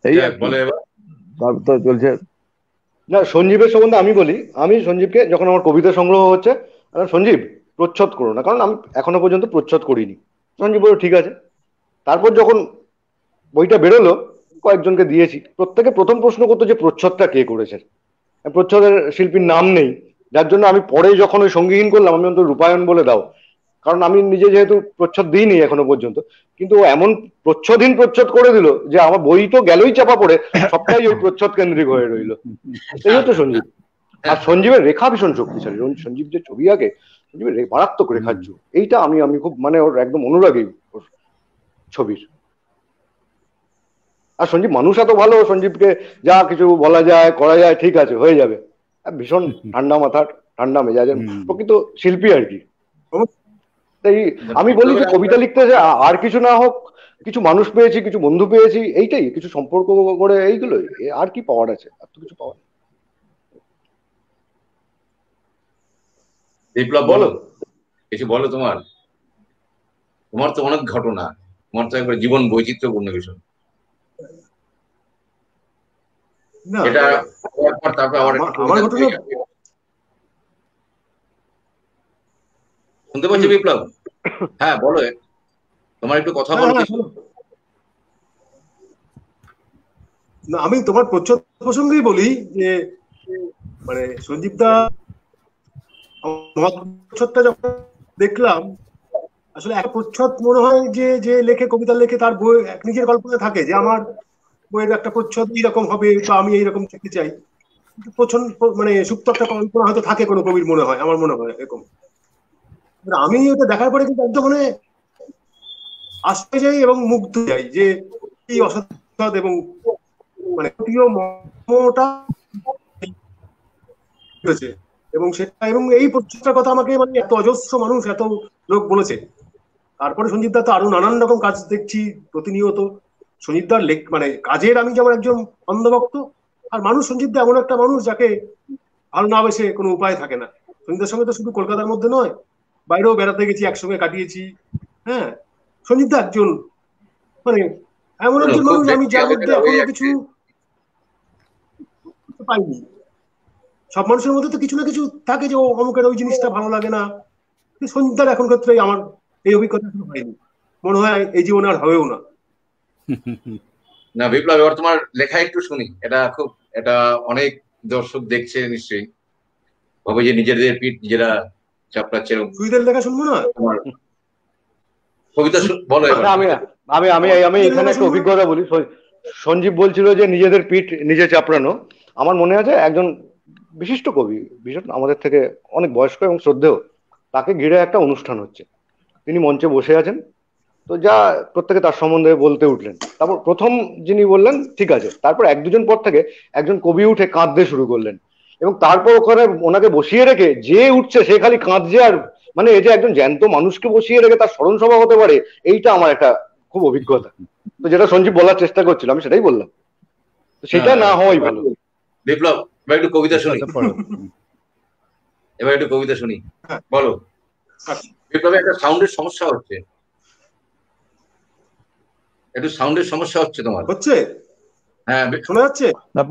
এই আর বলে এবার তো চলছে। না, সঞ্জীবের সম্বন্ধে আমি বলি, আমি সঞ্জীবকে যখন আমার কবিতা সংগ্রহ হচ্ছে, সঞ্জীব প্রচ্ছদ করো না, কারণ আমি এখনো পর্যন্ত প্রচ্ছদ করিনি। সঞ্জীব বলল ঠিক আছে। তারপর যখন বইটা বেরোলো, কয়েকজনকে দিয়েছি, প্রত্যেকে প্রথম প্রশ্ন করতো যে প্রচ্ছদটা কে করেছে। প্রচ্ছদের শিল্পীর নাম নেই, যার জন্য আমি পরে যখন ওই সঙ্গীহীন করলাম, আমি অন্তত রূপায়ণ বলে দাও, কারণ আমি নিজে যেহেতু প্রচ্ছদ দিইনি এখনো পর্যন্ত, কিন্তু ও এমন প্রচ্ছদহীন প্রচ্ছদ করে দিল যে আমার বই তো গেলই চাপা পড়ে, সবটাই ওই প্রচ্ছদ কেন্দ্রিক হয়ে রইল। এই হচ্ছে সঞ্জীব। আর সঞ্জীবের রেখা ভীষণ শক্তিশালী। সঞ্জীব যে ছবি আঁকে, সঞ্জীবের মারাত্মক রেখার যুগ। এইটা আমি খুব মানে ওর একদম অনুরাগী ওর ছবির। আর সঞ্জীব মানুষ এত ভালো, সঞ্জীবকে যা কিছু বলা যায় করা যায়, ঠিক আছে হয়ে যাবে। ভীষণ ঠান্ডা মাথার, ঠান্ডা মেজাজের প্রকৃত শিল্পী আর কি। তাই আমি বলি যে কবিতা লিখতে যে আর কিছু না হোক, কিছু মানুষ পেয়েছি, কিছু বন্ধু পেয়েছি, এইটাই, কিছু সম্পর্ক করে, এইগুলোই। আর কি পাওয়ার আছে? আর তো কিছু পাওয়ার। বিপ্লব বলো, কিছু বলো। তোমার তো অনেক ঘটনা, তোমার তো একবার জীবন বৈচিত্র্যপূর্ণ বিষয়। এটা তারপর আবার শুনতে পাচ্ছি বিপ্লব? হ্যাঁ বলো, তোমার একটু কথা বলো। আমি তোমার প্রচ্ছদ প্রসঙ্গেই বলি যে মানে সঞ্জীব দা প্রচ্ছদটা যখন দেখলাম, আসলে এক প্রচ্ছদ মনে হয় যে যে লেখে, কবিতা লেখে, তার বই নিজের কল্পনায় থাকে যে আমার বইয়ের একটা প্রচ্ছদ এইরকম হবে বা আমি এইরকম লিখতে চাই। প্রচন্ড মানে সুপ্ত একটা কল্পনা হয়তো থাকে কোনো কবির, মনে হয়, আমার মনে হয় এরকম। আমি এটা দেখার পরে কিন্তু একদম মানে আসতে যাই এবং মুগ্ধ যাই যে কি অসাধারণ, এবং মানে মর্মটা এবং সেটা, এবং এই প্রচ্ছদটার কথা আমাকে মানে এত অজস্র মানুষ, এত লোক বলেছে। তারপরে সঞ্জীব দা তো আরো নানান রকম কাজ দেখছি প্রতিনিয়ত। সঞ্জীব দার মানে কাজের আমি যেমন একজন অন্ধভক্ত, আর মানুষ, সঞ্জীব দা এমন একটা মানুষ যাকে ভালো না বেসে কোনো উপায় থাকে না। সঞ্জীব দার সঙ্গে তো শুধু কলকাতার মধ্যে নয়, বাইরেও বেড়াতে গেছি, একসঙ্গে কাটিয়েছি। হ্যাঁ, সঞ্জীব দা একজন মানে এমন একজন মানুষ আমি যার মধ্যে এখনো কিছু পাইনি। সব মানুষের মধ্যে তো কিছু না কিছু থাকে যে অমুকের ওই জিনিসটা ভালো লাগে না। সঞ্জীব দার এখন ক্ষেত্রে আমার এই অভিজ্ঞতা হয়নি, মনে হয় এই জীবনে আর হবেও না। না বিপ্লব, এবার তোমার লেখা একটু শুনি। এটা অনেক দর্শক দেখছে নিশ্চয়ই, ভাবে যে নিজেদের পিঠ নিজেরা চাপড়াচ্ছে। সুইদের লেখা শুনবো না? তোমার কবিতা বলো। আমি এখানে একটা অভিজ্ঞতা বলি। সঞ্জীব বলছিল যে নিজেদের পিঠ নিজে চাপড়ানো। আমার মনে আছে একজন বিশিষ্ট কবি, ভীষণ আমাদের থেকে অনেক বয়স্ক এবং শ্রদ্ধেয়, তাকে ঘিরে একটা অনুষ্ঠান হচ্ছে। তিনি মঞ্চে বসে আছেন, তো যা প্রত্যেকে তার সম্বন্ধে বলতে উঠলেন। তারপর প্রথম যিনি বললেন ঠিক আছে, তারপর এক দুজন পর থেকে একজন কবি উঠে কাঁদতে শুরু করলেন, এবং তারপর ওখানে ওনাকে বসিয়ে রেখে যে উঠছে সে খালি কাঁদছে। আর মানে এই যে একজন জ্যান্ত মানুষকে বসিয়ে রেখে তার স্মরণ সভা হতে পারে, এইটা আমার একটা খুব অভিজ্ঞতা। তো যেটা সঞ্জীব বলার চেষ্টা করছিল, আমি সেটাই বললাম, সেটা না হওয়াই ভালো। বিপ্লব, এবার একটু কবিতা শুনি। বলো। বিপ্লবে একটা সাউন্ডের সমস্যা হচ্ছে, একটু সাউন্ডের সমস্যা হচ্ছে তোমার। হচ্ছে? হ্যাঁ, শোনা যাচ্ছে না?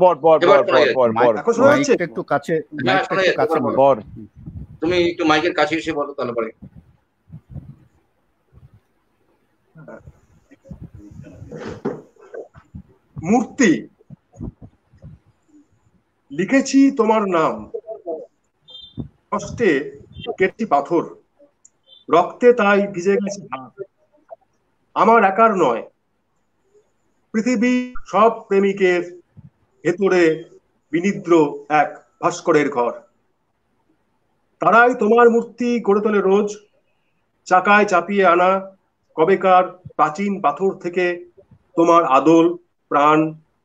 এখন শোনা যাচ্ছে? একটু কাছে, তুমি একটু মাইকের কাছে এসে বলো, তাহলে পরে। মূর্তি লিখেছি তোমার নাম, কষ্টে কেটেছি পাথর, রক্তে তাই ভিজে গেছে হাত। আমার একার নয়, পৃথিবী সব প্রেমিকের ভেতরে বিনিদ্র এক ভাস্করের ঘর। তারাই তোমার মূর্তি গড়ে তোলে রোজ, চাকায় চাপিয়ে আনা কবেকার প্রাচীন পাথর থেকে তোমার আদল প্রাণ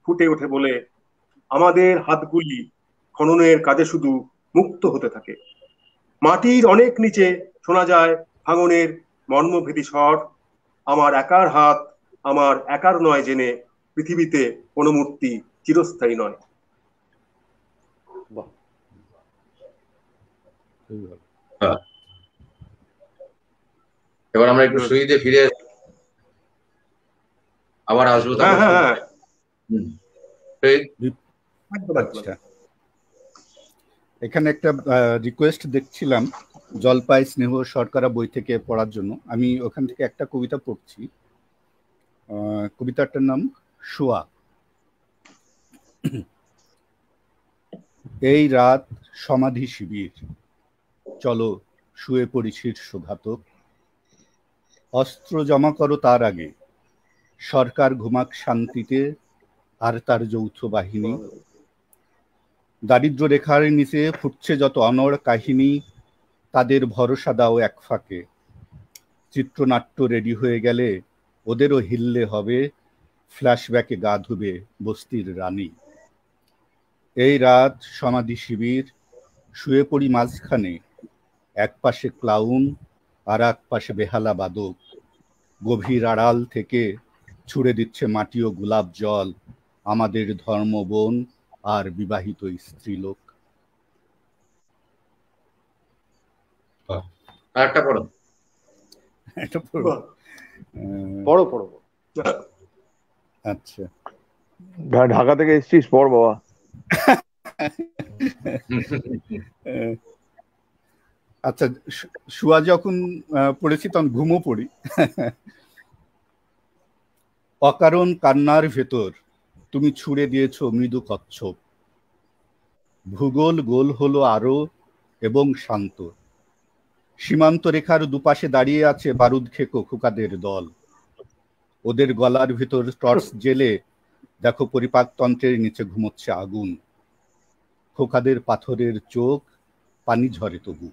ফুটে ওঠে বলে আমাদের হাতগুলি খননের কাজে শুধু মুক্ত হতে থাকে। মাটির অনেক নিচে শোনা যায় ভাঙনের মর্মভেদী স্বর। আমার একার হাত, আমার একার নয় জেনে পৃথিবীতে কোনো মূর্তি চিরস্থায়ী নয়। এবার আমরা একটু শহীদে ফিরে আবার আসবো। হ্যাঁ। আচ্ছা, এখানে একটা রিকোয়েস্ট দেখছিলাম জলপাই স্নেহ শর্করা বই থেকে পড়ার জন্য। আমি ওখান থেকে একটা কবিতা পড়ছি। কবিতাটার নাম শোয়া। এই রাত সমাধি শিবির, চলো শুয়ে পড়ি শীর্ষঘাতক। অস্ত্র জমা করো তার আগে, সরকার ঘুমাক শান্তিতে আর তার যৌথ বাহিনী। দারিদ্র রেখার নিচে ফুটছে যত অনড় কাহিনী, তাদের ভরসা দাও এক ফাঁকে। চিত্রনাট্য রেডি হয়ে গেলে ওদেরও হিললে হবে, ফ্ল্যাশব্যাকে গা ধুবে বস্তির রানী। এই রাত সমাধি শিবির, শুয়ে পড়ি মাঝখানে, এক পাশে ক্লাউন আর এক পাশে বেহালা বাদক। গভীর আড়াল থেকে ছুড়ে দিচ্ছে মাটি ও গোলাপ জল আমাদের ধর্মবোন আর বিবাহিত স্ত্রীলোক। আরেকটা পড়ো। এটা পড়ো। পড়ো পড়ো। আচ্ছা, ঢাকা থেকে এসছিস, পড় বাবা। আচ্ছা, শুয়া যখন পড়েছি তখন ঘুমও পড়ি। অকারণ কান্নার ভেতর তুমি ছুড়ে দিয়েছ মৃদু কচ্ছপ। ভূগোল গোল হলো আরো এবং শান্ত। সীমান্ত রেখার দুপাশে দাঁড়িয়ে আছে বারুদ খেকো খোকাদের দল। ওদের গলার ভেতর টর্চ জেলে দেখো পরিপাকতন্ত্রের নিচে ঘুমোচ্ছে আগুন। খোকাদের পাথরের চোখ, পানি ঝরে তবু।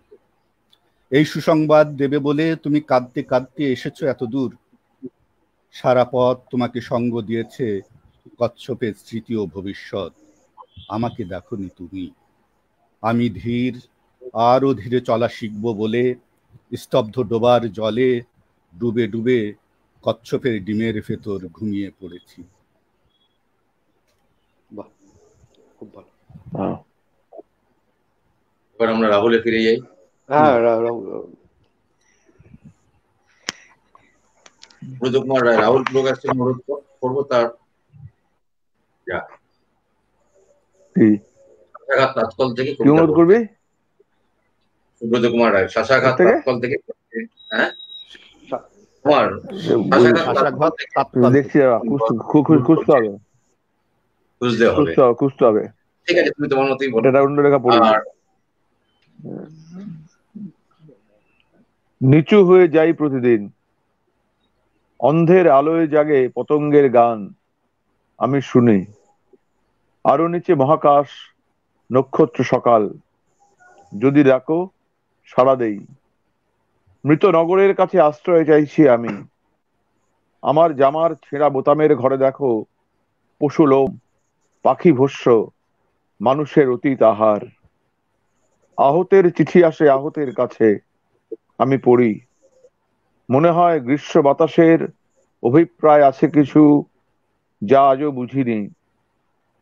এই সুসংবাদ দেবে বলে তুমি কাঁদতে কাঁদতে এসেছো এত দূর। সারা পথ তোমাকে সঙ্গ দিয়েছে কচ্ছপের স্মৃতি ও ভবিষ্যৎ। আমাকে দেখোনি তুমি। আমি ধীর, আরো ধীরে চলা শিখবো বলে স্তব্ধ ডোবার জলে ডুবে ডুবে কচ্ছপের ডিমের ভেতর ঘুমিয়ে পড়েছি। বাহ, খুব ভালো। এবার আমরা রাহুলে ফিরে যাই। হ্যাঁ, সুব্রত কুমার রায়, রাহুল পুরো কাছে অনুরোধ করবো তার শাসাঘাত তাৎকল থেকে কি অনুরোধ করবি? সুব্রত কুমার রায় শাসাঘাত তাৎকল থেকে। হ্যাঁ কুমার দেখছি, খুঁজতে হবে, খুঁজতে হবে। ঠিক আছে, তুমি তোমার মতোই বলো। অন্য লেখা পড়ি। নিচু হয়ে যাই প্রতিদিন, অন্ধের আলোয় জাগে পতঙ্গের গান আমি শুনি। আরো নিচে মহাকাশ, নক্ষত্র সকাল, যদি ডাকো সাড়া দেই। মৃত নগরের কাছে আশ্রয় চাইছি আমি। আমার জামার ছেঁড়া বোতামের ঘরে দেখো পশু লোম, পাখি ভস্য, মানুষের অতীত আহার। আহতের চিঠি আসে আহতের কাছে, আমি পড়ি। মনে হয় গ্রীষ্ম বাতাসের অভিপ্রায় আছে কিছু, যা আজও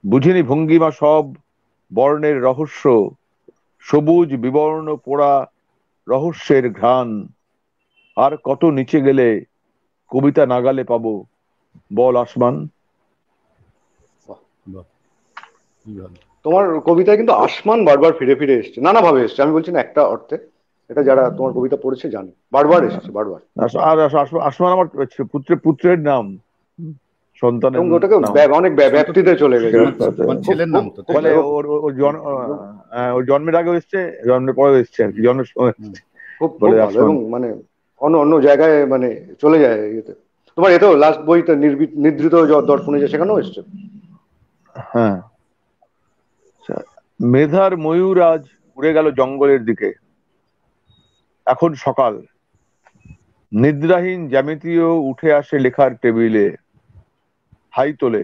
বুঝিনি ভঙ্গিমা সব বর্ণের রহস্য, সবুজ বিবর্ণ পোড়া রহস্যের ঘ্রাণ। আর কত নিচে গেলে কবিতা নাগালে পাবো বল আসমান। তোমার কবিতায় কিন্তু আসমান বারবার ফিরে ফিরে এসছে, নানা ভাবে এসছে। আমি বলছি না একটা অর্থে, এটা যারা তোমার কবিতা পড়েছে জানে, বারবার এসেছে, বারবার। আর আসমান আমার পুত্রের নাম, সন্তানের নাম। ওটাকে অনেক ব্যাপ্তিতে চলে গেছে। ছেলের নাম তো, মানে ওর জন্মের আগে এসছে, জন্মের পরে এসছে আর কি, জন্মের সময় খুব ভালো। এবং মানে অন্য জায়গায় মানে চলে যায় ইয়েতে। তোমার এতেও লাস্ট বইতে নিদ্রিত দর্পণে যে সেখানেও এসছে। হ্যাঁ, মেধার ময়ূর আজ উড়ে গেল জঙ্গলের দিকে। এখন সকাল, নিদ্রাহীন জ্যামিতিও উঠে আসে লেখার টেবিলে। হাই তোলে,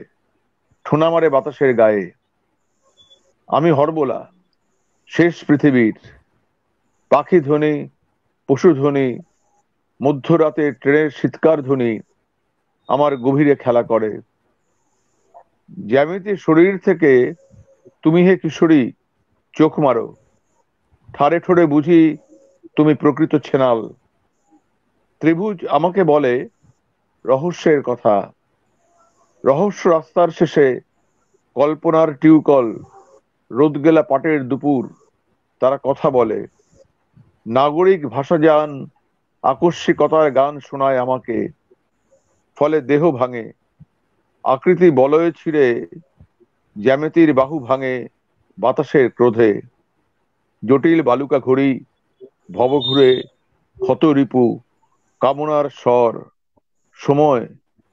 ঠোনা মারে বাতাসের গায়ে। আমি হরবোলা, শেষ পৃথিবীর। পাখি ধ্বনি, পশু ধ্বনি, মধ্যরাতে ট্রেনের শীতকার ধ্বনি আমার গভীরে খেলা করে। জ্যামিতি শরীর থেকে তুমি হে কিশোরী চোখ মারো, ঠারে ঠোরে বুঝি তুমি প্রকৃত ছেনাল। ত্রিভুজ আমাকে বলে রহস্যের কথা। রহস্য রাস্তার শেষে কল্পনার টিউকল, রোদ গেলা পাটের দুপুর, তারা কথা বলে। নাগরিক ভাষাজান আকস্মিকতার গান শোনায় আমাকে, ফলে দেহ ভাঙে, আকৃতি বলয়ে ছিঁড়ে, জ্যামিতির বাহু ভাঙে বাতাসের ক্রোধে। জটিল বালুকা ঘড়ি, ভবঘুরে ক্ষত রিপু, কামনার স্বর, সময়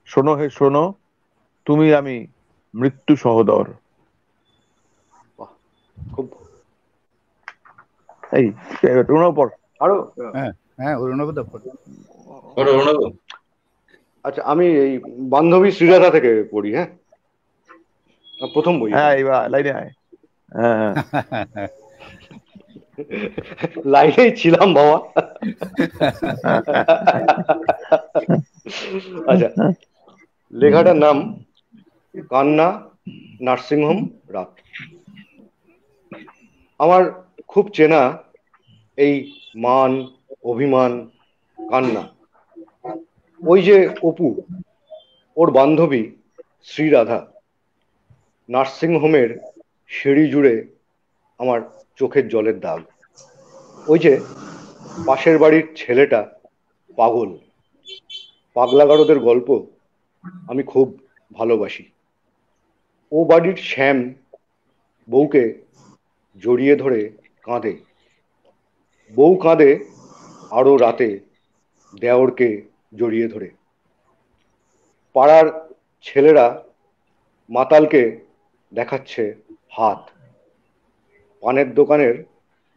শোনো হে শোনো, তুমি আমি মৃত্যু সহদর। খুব এই তোমরাও পড়। আরো হ্যাঁ অরুণাবদা আচ্ছা, আমি এই বান্ধবী শ্রীরাধা থেকে পড়ি। হ্যাঁ, প্রথম বই। হ্যাঁ এইবার লাইনে আয়। হ্যাঁ লাইনেই ছিলাম বাবা। আচ্ছা, লেখাটার নাম কান্না, নার্সিংহোম, রাত। আমার খুব চেনা এই মান, অভিমান, কান্না। ওই যে অপু, ওর বান্ধবী শ্রীরাধা, নার্সিংহোমের সিঁড়ি জুড়ে আমার চোখের জলের দাগ। ওই যে পাশের বাড়ির ছেলেটা পাগল, পাগলাগারদের গল্প আমি খুব ভালোবাসি। ও বাড়ির শ্যাম বউকে জড়িয়ে ধরে কাঁদে, বউ কাঁদে আরো রাতে দেওরকে জড়িয়ে ধরে। পাড়ার ছেলেরা মাতালকে দেখাচ্ছে হাত, পানের দোকানের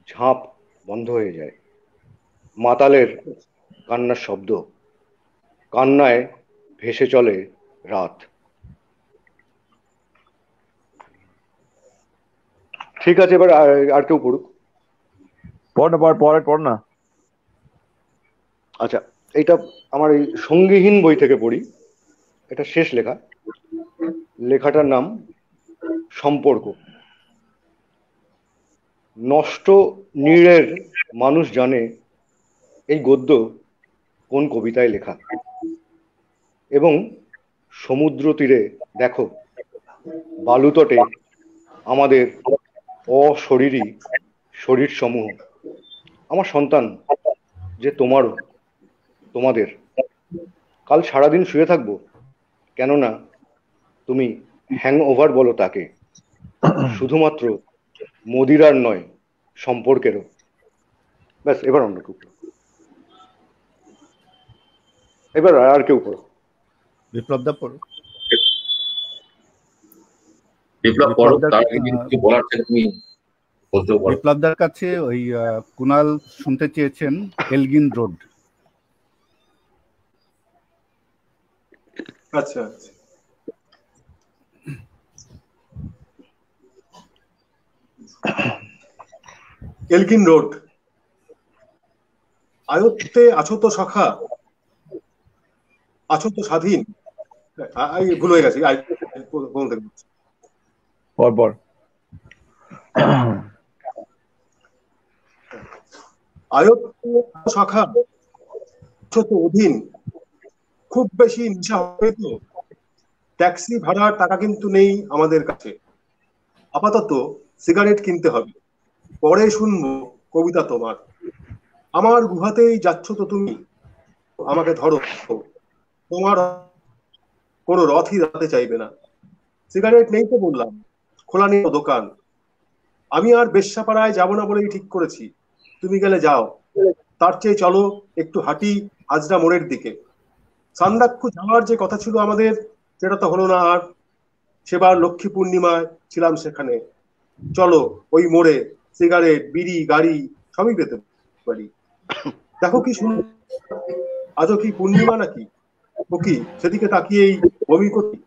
ঝাঁপ বন্ধ হয়ে যায়। মাতালের কান্নার শব্দ, কান্নায় ভেসে চলে রাত। ঠিক আছে, এবার আর কেউ পড়ুক। পড় না। আচ্ছা, এইটা আমার এই সঙ্গীহীন বই থেকে পড়ি। এটা শেষ লেখা। লেখাটার নাম সম্পর্ক। নষ্ট নীড়ের মানুষ জানে এই গদ্য কোন কবিতায় লেখা। এবং সমুদ্র তীরে দেখো বালুতটে আমাদের অশরীরী শরীর সমূহ। আমার সন্তান যে তোমারও, তোমাদের। কাল সারাদিন শুয়ে থাকবো, কেননা তুমি হ্যাংওভার বলো তাকে, শুধুমাত্র মদিরার নয়, সম্পর্কেরও। ব্যাস, এবার অন্য কেউ, এবার আর কেউ পড়ো। বিপ্লবদা পড়ো। বিপ্লব পড়ো, তার আগে কিছু বলার থেকে তুমি বলতে পারো। বিপ্লবদার কাছে ওই কুনাল শুনতে চেয়েছেন এলগিন রোড। আচ্ছা, এলগিন রোড। আয়ত্তে আছো তো সখা, আছো তো স্বাধীন। ভুল হয়ে গেছে। পর আয়ত্তে সখা, আছো তো অধীন। খুব বেশি নেশা হবে তো, ট্যাক্সি ভাড়ার টাকা কিন্তু নেই আমাদের কাছে। আপাতত সিগারেট কিনতে হবে, পরে শুনবো কবিতা তোমার। আমার গুহাতেই যাচ্ছ তো তুমি, আমাকে ধরো, তোমার কোনো রথই দাঁড়াতে চাইবে না। সিগারেট নেই তো বললাম, খোলা নেই দোকান। আমি আর বেশ্যাপাড়ায় যাবো না বলেই ঠিক করেছি। তুমি গেলে যাও, তার চেয়ে চলো একটু হাঁটি হাজরা মোড়ের দিকে। সান্দাকফু যাওয়ার যে কথা ছিল আমাদের, সেটা তো হলো না আর। সেবার লক্ষ্মী পূর্ণিমায় ছিলাম সেখানে। চলো ওই মোড়ে সিগারেট, বিড়ি, গাড়ি সবই পেতে পারি। দেখো কি শুনো, আজও কি পূর্ণিমা নাকি? ও কি সেদিকে তাকিয়েই বমি করি।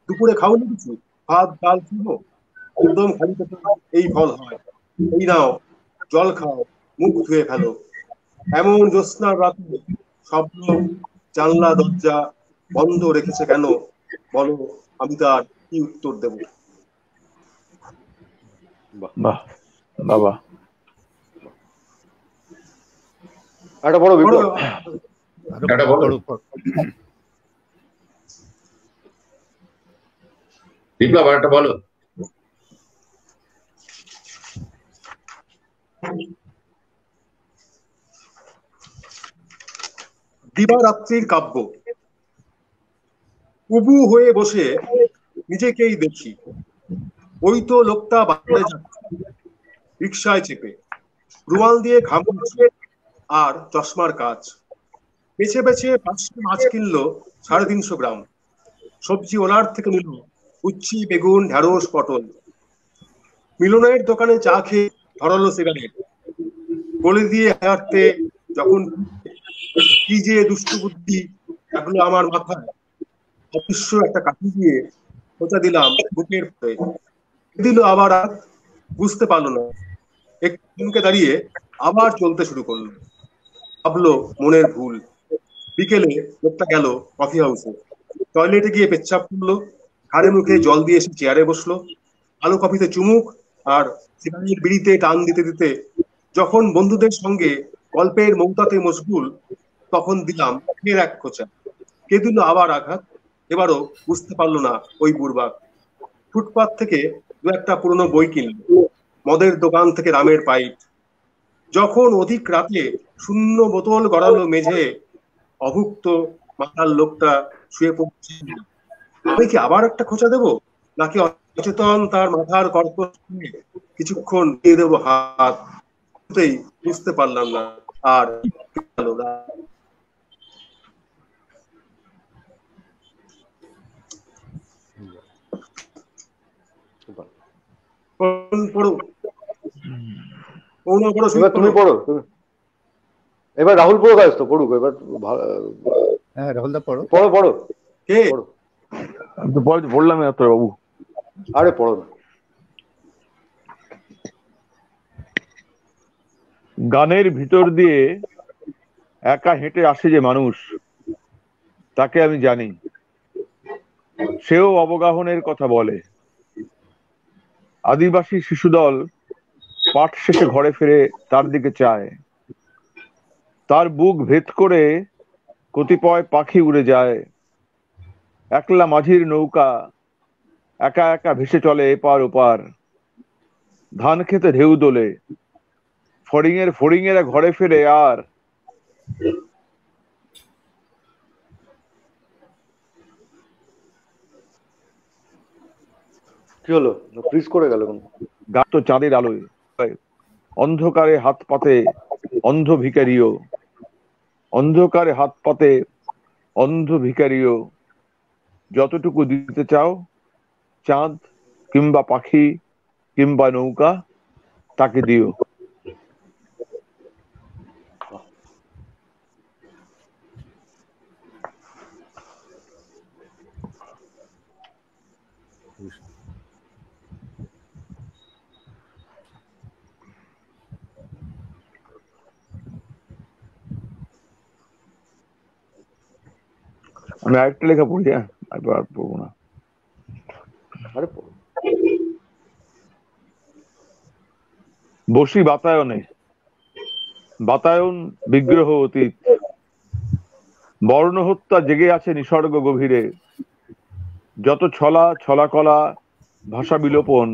দুপুরে খাওনি কিছু, ভাত ডাল শুনো, একদম খালি পেটে এই ফল হয়। এই নাও জল খাও, মুখ ধুয়ে ফেলো। এমন জ্যোৎস্নার রাতে স্বপ্ন জানলা দরজা বন্ধ রেখেছে কেন? বলো, আমি তার কি উত্তর দেব? বাহ বাবা, একটা বড় বিপ্লব। বিপ্লব আর একটা বলো। দিবারাত্রির কাব্য। উবু হয়ে বসে নিজেকেই দেখি, ওই তো লোকটা বাজারে যাচ্ছে রিকশায় চেপে, রুমাল দিয়ে ঘাম মুছছে আর চশমার কাজ। বেছে বেছে 500 মাছ কিনলো 350 গ্রাম। সবজি ওনার থেকে নিল উচ্ছি, বেগুন, ঢেঁড়স, পটল। মিলনের দোকানে চা খেয়ে ধরালো সিগারেট। গলি দিয়ে হাঁটতে যখন কি যে দুষ্টু বুদ্ধি লাগলো আমার মাথায়, অবশ্য একটা কাঠি দিয়ে খোঁচা দিলাম বুকের পরে। দিল আবার আর বুঝতে পারলো না, একটু থমকে দাঁড়িয়ে আবার চলতে শুরু করলো। ভাবলো মনের ভুল। বিকেলে লোকটা গেল কফি হাউসে, টয়লেটে গিয়ে পেচ্ছাপ করলো, ঘাড়ে মুখে জল দিয়ে এসে চেয়ারে বসলো। আলো কফিতে চুমুক আর সিগারেট বিড়িতে টান দিতে দিতে যখন বন্ধুদের সঙ্গে গল্পের মৌতাতে মশগুল, তখন দিলাম ফের এক খোঁচা। কে দিল আবার আঘাত। এবারও বুঝতে পারলো না ওই বুড়বাক। ফুটপাত থেকে দু একটা পুরনো বই কিনলো, মদের দোকান থেকে রামের পাইপ। যখন অধিক রাতে শূন্য বোতল গড়ালো মেঝে, অভুক্ত মাথার লোকটা শুয়ে পড়ছে। আমি কি আবার একটা খোঁচা দেবো, নাকি অচেতন তার মাথার কর্কশ কিছুক্ষণ দিয়ে দেবো হাত? বুঝতে পারলাম না। আর তুমি পড়ো। এবার রাহুল পড়ো, কাজ তো পড়ুক এবার। হ্যাঁ রাহুল দা পড়ো। পড়ো পড়ো। কে পড়ো? আমি তো বললাম বাবু। আরে পড়ো না। গানের ভিতর দিয়ে একা হেঁটে আসে যে মানুষ, তাকে আমি জানি। সেও অবগাহনের কথা বলে। আদিবাসী শিশুদল পাঠ শেষে ঘরে ফিরে তার দিকে চায়। তার বুক ভেদ করে কতিপয় পাখি উড়ে যায়। একলা মাঝির নৌকা একা একা ভেসে চলে এপার ওপার। ধান খেতে ঢেউ দোলে, ফড়িংয়েরা ঘরে ফেরে আর কি হলো, ফ্রিজ করে গেল? গাঢ় চাঁদের আলোয় অন্ধকারে হাত পাতে অন্ধ ভিখারিও, অন্ধকারে হাত পাতে অন্ধ ভিখারিও। যতটুকু দিতে চাও, চাঁদ কিংবা পাখি কিংবা নৌকা, তাকে দিও। আমি আরেকটা লেখা পড়ি। হ্যাঁ, আর পড়বো না। বসি বাতায়নে, বাতায়ন বিগ্রহ অতীত। বর্ণ হত্যা জেগে আছে নিসর্গ গভীরে। যত ছলা ছলা কলা ভাষা বিলোপন,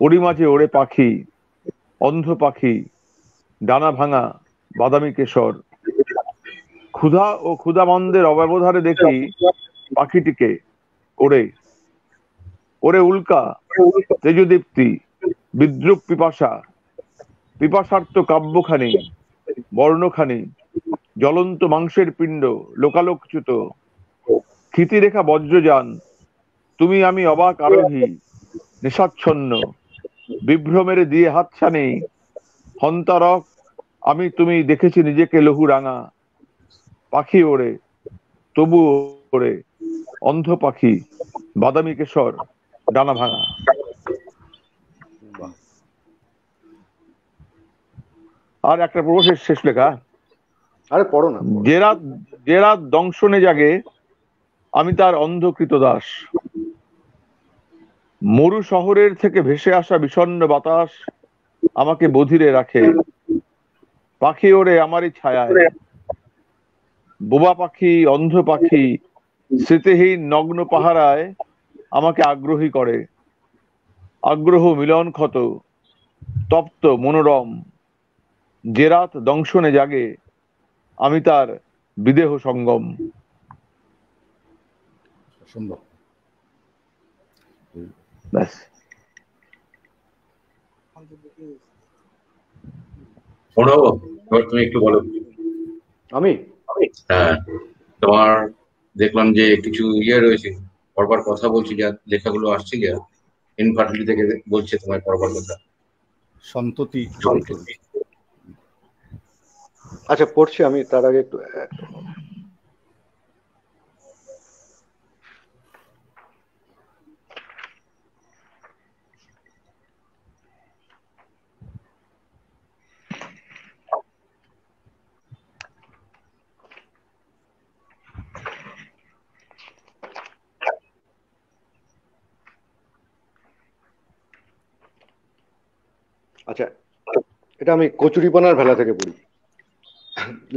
ওরি মাঝে ওড়ে পাখি, অন্ধ পাখি, ডানা ভাঙা বাদামি কেশর। ক্ষুধা ও ক্ষুধামন্দের অব্যবধানে দেখি পাখিটিকে ওড়ে ওরে উল্কা, তেজদীপ্তি, বিদ্রুপ পিপাসা, পিপাসার্থ কাব্যখানি, বর্ণখানি, জ্বলন্ত মাংসের পিণ্ড, লোকালোকচ্যুত, ক্ষিতিরেখা বজ্রযান। তুমি আমি অবাক আরোহী, নেশাচ্ছন্ন, বিভ্রমের দিয়ে হাতছানি, হন্তারক আমি তুমি দেখেছি নিজেকে লহু রাঙা। পাখি ওড়ে, তবু ওড়ে, অন্ধ পাখি, বাদামি কেশর, ডানা ভাঙা। আর একটা প্রবেশের শেষ লেখা। আরে পড়ো না। যে রাত দংশনে জাগে, আমি তার অন্ধকৃত দাস। মরু শহরের থেকে ভেসে আসা বিষণ্ণ বাতাস আমাকে বধিরে রাখে। পাখি ওড়ে আমারই ছায়ায়। বোবা পাখি, অন্ধ পাখি, স্মৃতিহীন নগ্ন পাহারায় আমাকে আগ্রহী করে। আগ্রহ মিলন ক্ষত, তপ্ত মনোরম, যে রাত দংশনে জাগে আমি তার বিদেহ সঙ্গম। সম্ভব। ব্যাস। এবার তুমি একটু বলো। আমি হ্যাঁ, তোমার দেখলাম যে কিছু রয়েছে, পরবার কথা বলছি, যা লেখাগুলো আসছে গিয়া ইনফার্টিলিটি থেকে বলছে তোমার পরবার কথা। সন্ততি। আচ্ছা পড়ছি আমি, তার আগে একটু আচ্ছা, এটা আমি কচুরিপানার ভেলা থেকে পড়ি।